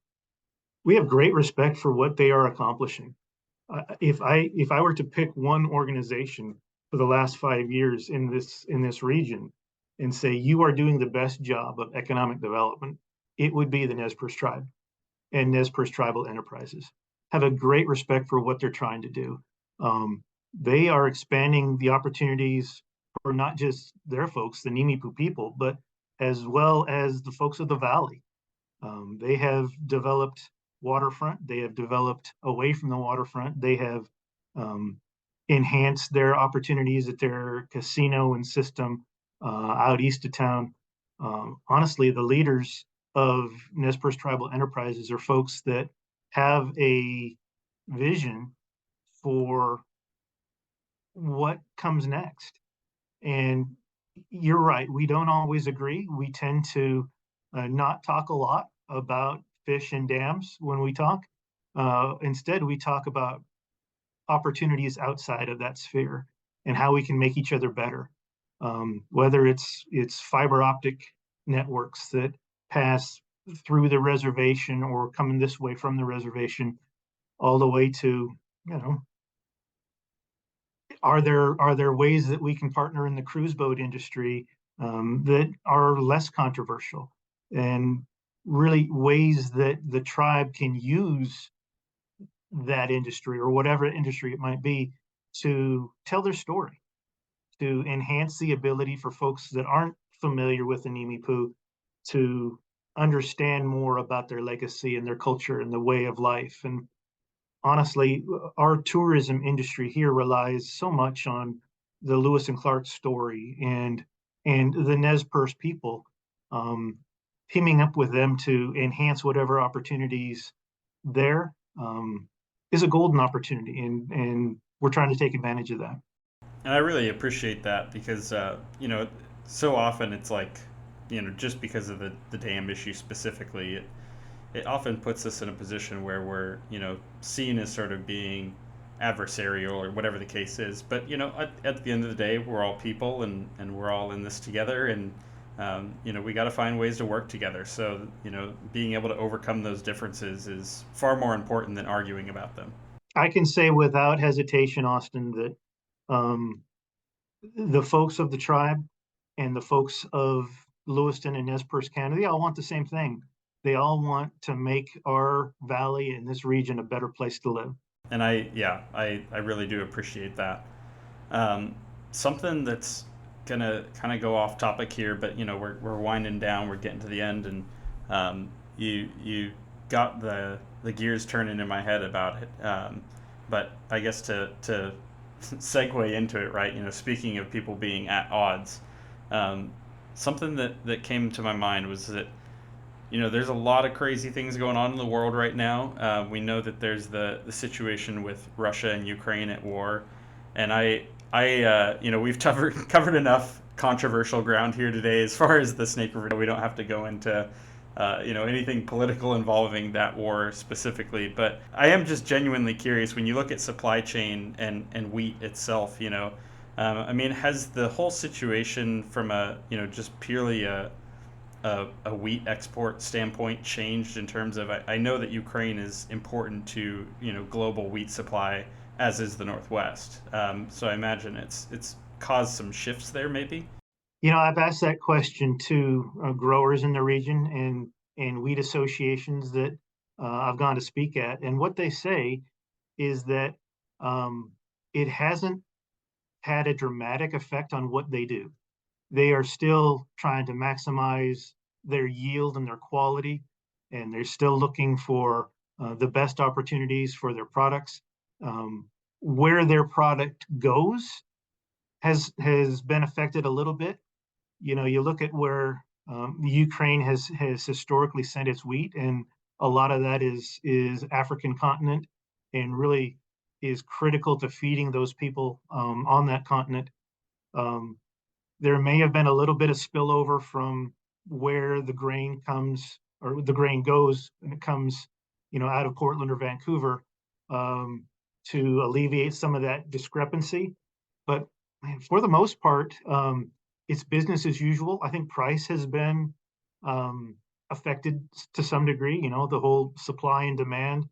we have great respect for what they are accomplishing. If I were to pick one organization for the last 5 years in this region and say you are doing the best job of economic development, it would be the Nez Perce tribe and Nez Perce Tribal Enterprises. Have a great respect for what they're trying to do. They are expanding the opportunities for not just their folks, the Nimipu people, but as well as the folks of the valley. They have developed waterfront. They have developed away from the waterfront. They have um, enhanced their opportunities at their casino and system out east of town. Honestly, the leaders of Nez Perce Tribal Enterprises are folks that have a vision for what comes next. And you're right, we don't always agree. We tend to not talk a lot about fish and dams when we talk. Instead, we talk about opportunities outside of that sphere and how we can make each other better. Whether it's fiber optic networks that pass through the reservation or coming this way from the reservation, all the way to you know are there ways that we can partner in the cruise boat industry that are less controversial and really ways that the tribe can use that industry or whatever industry it might be to tell their story, to enhance the ability for folks that aren't familiar with Animi Poo to understand more about their legacy and their culture and the way of life. And honestly, our tourism industry here relies so much on the Lewis and Clark story and the Nez Perce people, um, teaming up with them to enhance whatever opportunities there is a golden opportunity, and we're trying to take advantage of that. And I really appreciate that because so often it's like just because of the dam issue specifically, it often puts us in a position where we're seen as sort of being adversarial or whatever the case is. But at the end of the day, we're all people, and we're all in this together, and we got to find ways to work together. So being able to overcome those differences is far more important than arguing about them. I can say without hesitation, Austin, that um, the folks of the tribe and the folks of Lewiston and Nez Perce County, they all want the same thing. They all want to make our valley and this region a better place to live. And I really do appreciate that. Um, Something that's gonna kind of go off topic here, but we're winding down, we're getting to the end, and you got the gears turning in my head about it. But I guess to segue into it, right? Speaking of people being at odds, um, something that came to my mind was that there's a lot of crazy things going on in the world right now. We know that there's the situation with Russia and Ukraine at war, and we've covered enough controversial ground here today as far as the Snake River. We don't have to go into anything political involving that war specifically, but I am just genuinely curious when you look at supply chain and wheat itself. I mean, has the whole situation from a just purely a wheat export standpoint changed in terms of I know that Ukraine is important to global wheat supply, as is the Northwest. So I imagine it's caused some shifts there, maybe. I've asked that question to growers in the region and wheat associations that I've gone to speak at, and what they say is that um, it hasn't had a dramatic effect on what they do. They are still trying to maximize their yield and their quality, and they're still looking for the best opportunities for their products. Um, where their product goes has been affected a little bit. You look at where Ukraine has historically sent its wheat, and a lot of that is African continent, and really is critical to feeding those people on that continent. Um, there may have been a little bit of spillover from where the grain comes or the grain goes, and it comes, out of Portland or Vancouver, um, to alleviate some of that discrepancy. But man, for the most part, it's business as usual. I think price has been affected to some degree. The whole supply and demand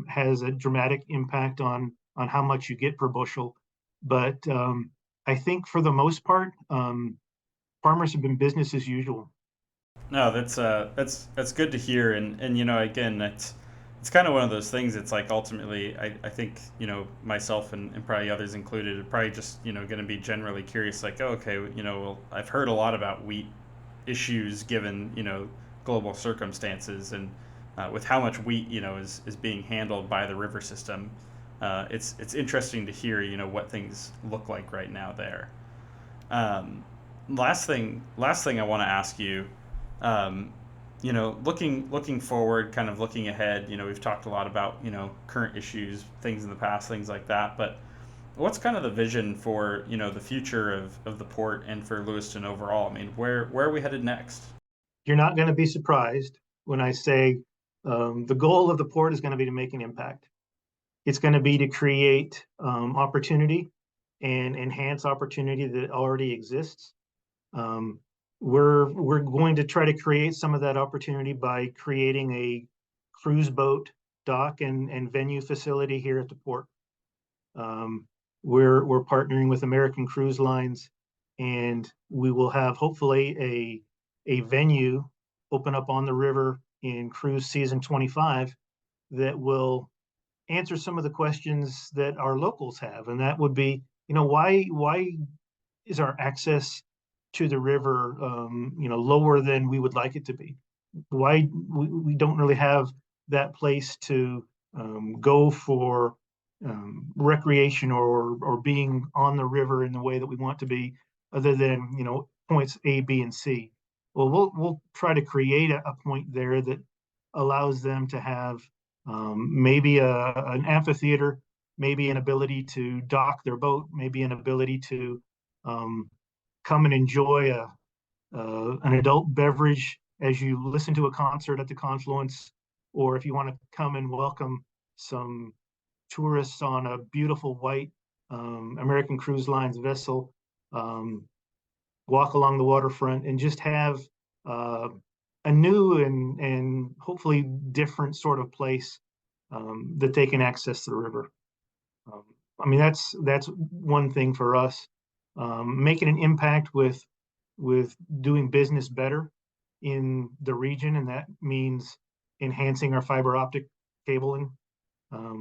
has a dramatic impact on how much you get per bushel. But I think for the most part, farmers have been business as usual. No, that's good to hear, and again, it's kind of one of those things. It's like ultimately, I think myself and probably others included, are probably just going to be generally curious, like, oh, okay, well, I've heard a lot about wheat issues given global circumstances, and with how much wheat is being handled by the river system. It's interesting to hear what things look like right now there. Um, last thing I want to ask you, um, looking forward, kind of looking ahead. We've talked a lot about current issues, things in the past, things like that. But what's kind of the vision for the future of the port and for Lewiston overall? I mean, where are we headed next? You're not going to be surprised when I say the goal of the port is going to be to make an impact. It's going to be to create opportunity and enhance opportunity that already exists. Um, we're going to try to create some of that opportunity by creating a cruise boat dock and venue facility here at the port. Um, we're partnering with American Cruise Lines, and we will have hopefully a venue open up on the river in cruise season 25 that will answer some of the questions that our locals have, and that would be, why is our access to the river, lower than we would like it to be? Why we don't really have that place to go for recreation or being on the river in the way that we want to be, other than points A, B, and C. Well, we'll try to create a point there that allows them to have maybe an amphitheater, maybe an ability to dock their boat, maybe an ability to um, come and enjoy an adult beverage as you listen to a concert at the confluence, or if you want to come and welcome some tourists on a beautiful white American Cruise Lines vessel, um, walk along the waterfront and just have uh, a new and hopefully different sort of place that they can access the river. Um, I mean, that's one thing for us, making an impact with doing business better in the region, and that means enhancing our fiber optic cabling.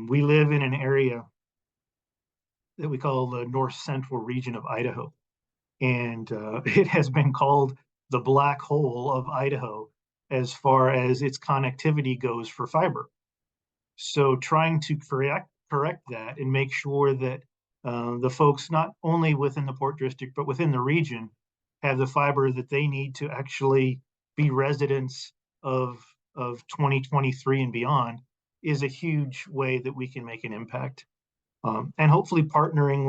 We live in an area that we call the north central region of Idaho, and it has been called the black hole of Idaho as far as its connectivity goes for fiber. So trying to correct that and make sure that the folks not only within the Port District but within the region have the fiber that they need to actually be residents of 2023 and beyond is a huge way that we can make an impact. And hopefully partnering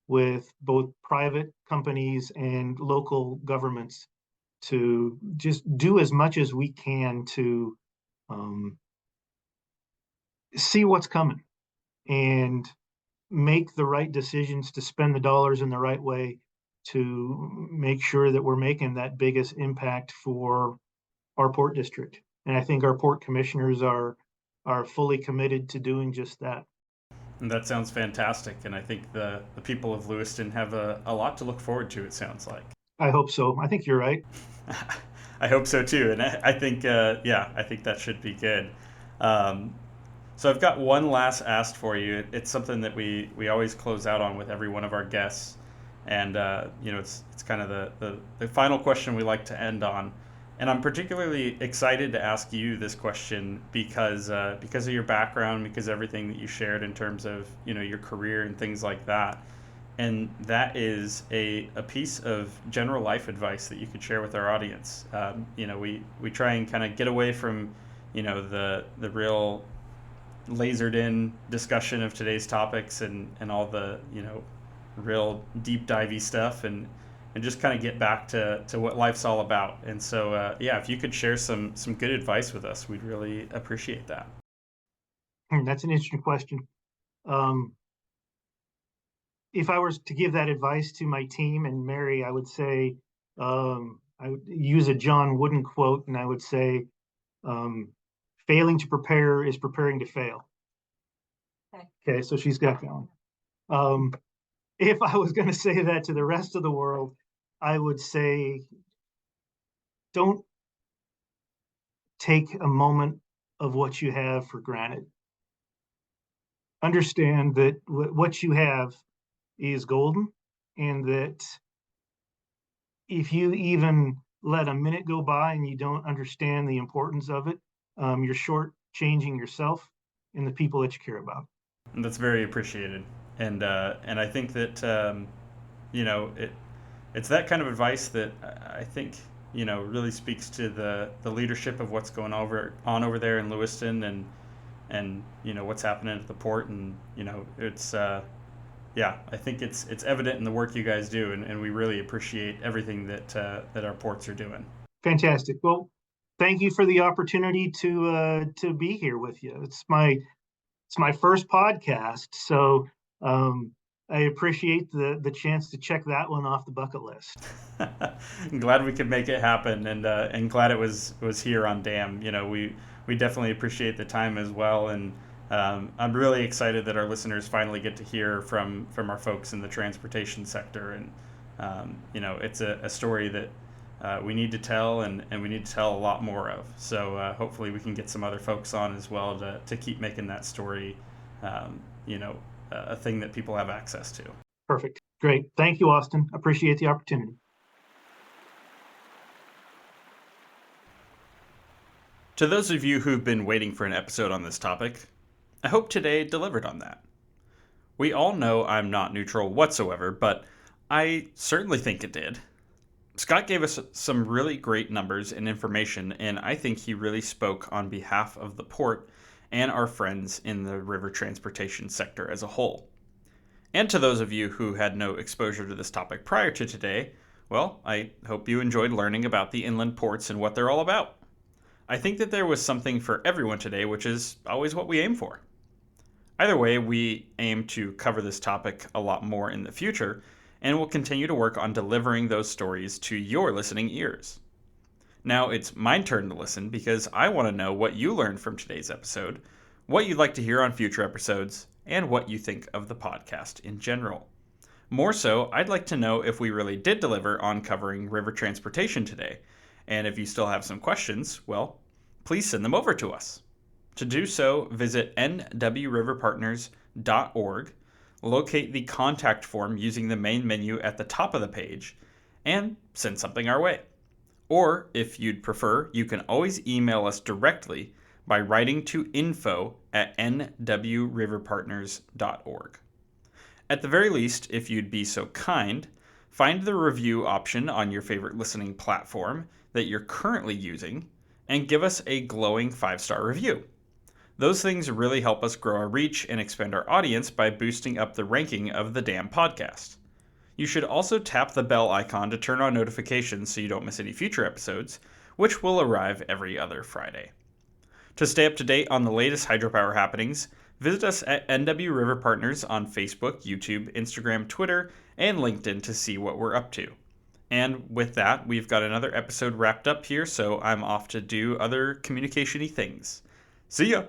with both private companies and local governments to just do as much as we can to um, see what's coming and make the right decisions to spend the dollars in the right way to make sure that we're making that biggest impact for our port district. And I think our port commissioners are fully committed to doing just that. And that sounds fantastic, and I think the people of Lewiston have a lot to look forward to. It sounds like. I hope so. I think you're right. I hope so too, and I think yeah, I think that should be good. Um, so I've got one last ask for you. It's something that we always close out on with every one of our guests, and it's kind of the final question we like to end on. And I'm particularly excited to ask you this question because of your background, because everything that you shared in terms of your career and things like that. And that is a piece of general life advice that you could share with our audience. We try and kind of get away from the real lasered in discussion of today's topics and all the real deep divey stuff and just kind of get back to what life's all about. And so yeah, if you could share some good advice with us, we'd really appreciate that. That's an interesting question. Um, if I was to give that advice to my team and Mary, I would say I would use a John Wooden quote, and I would say, um, "Failing to prepare is preparing to fail." Okay, so she's got that one. Um, if I was going to say that to the rest of the world, I would say, don't take a moment of what you have for granted. Understand that what you have is golden, and that if you even let a minute go by and you don't understand the importance of it, you're shortchanging yourself and the people that you care about. And that's very appreciated. And I think that it's that kind of advice that I think really speaks to the leadership of what's going over there in Lewiston and what's happening at the port. And it's yeah, I think it's evident in the work you guys do, and we really appreciate everything that our ports are doing. Fantastic. Well, thank you for the opportunity to be here with you. It's my first podcast, so um, I appreciate the chance to check that one off the bucket list. I'm glad we could make it happen, and glad it was here on Dam. We definitely appreciate the time as well, and I'm really excited that our listeners finally get to hear from our folks in the transportation sector, and it's a story that we need to tell, and we need to tell a lot more of. So hopefully we can get some other folks on as well to keep making that story, um, you know, a thing that people have access to. Perfect. Great. Thank you, Austin. Appreciate the opportunity. To those of you who've been waiting for an episode on this topic, I hope today delivered on that. We all know I'm not neutral whatsoever, but I certainly think it did. Scott gave us some really great numbers and information, and I think he really spoke on behalf of the port and our friends in the river transportation sector as a whole. And to those of you who had no exposure to this topic prior to today, well, I hope you enjoyed learning about the inland ports and what they're all about. I think that there was something for everyone today, which is always what we aim for. Either way, we aim to cover this topic a lot more in the future, and we'll continue to work on delivering those stories to your listening ears. Now it's my turn to listen because I want to know what you learned from today's episode, what you'd like to hear on future episodes, and what you think of the podcast in general. More so, I'd like to know if we really did deliver on covering river transportation today, and if you still have some questions, well, please send them over to us. To do so, visit nwriverpartners.org, locate the contact form using the main menu at the top of the page, and send something our way. Or, if you'd prefer, you can always email us directly by writing to info@nwriverpartners.org. At the very least, if you'd be so kind, find the review option on your favorite listening platform that you're currently using and give us a glowing 5-star review. Those things really help us grow our reach and expand our audience by boosting up the ranking of the Dam podcast. You should also tap the bell icon to turn on notifications so you don't miss any future episodes, which will arrive every other Friday. To stay up to date on the latest hydropower happenings, visit us at NW River Partners on Facebook, YouTube, Instagram, Twitter, and LinkedIn to see what we're up to. And with that, we've got another episode wrapped up here, so I'm off to do other communication-y things. See ya!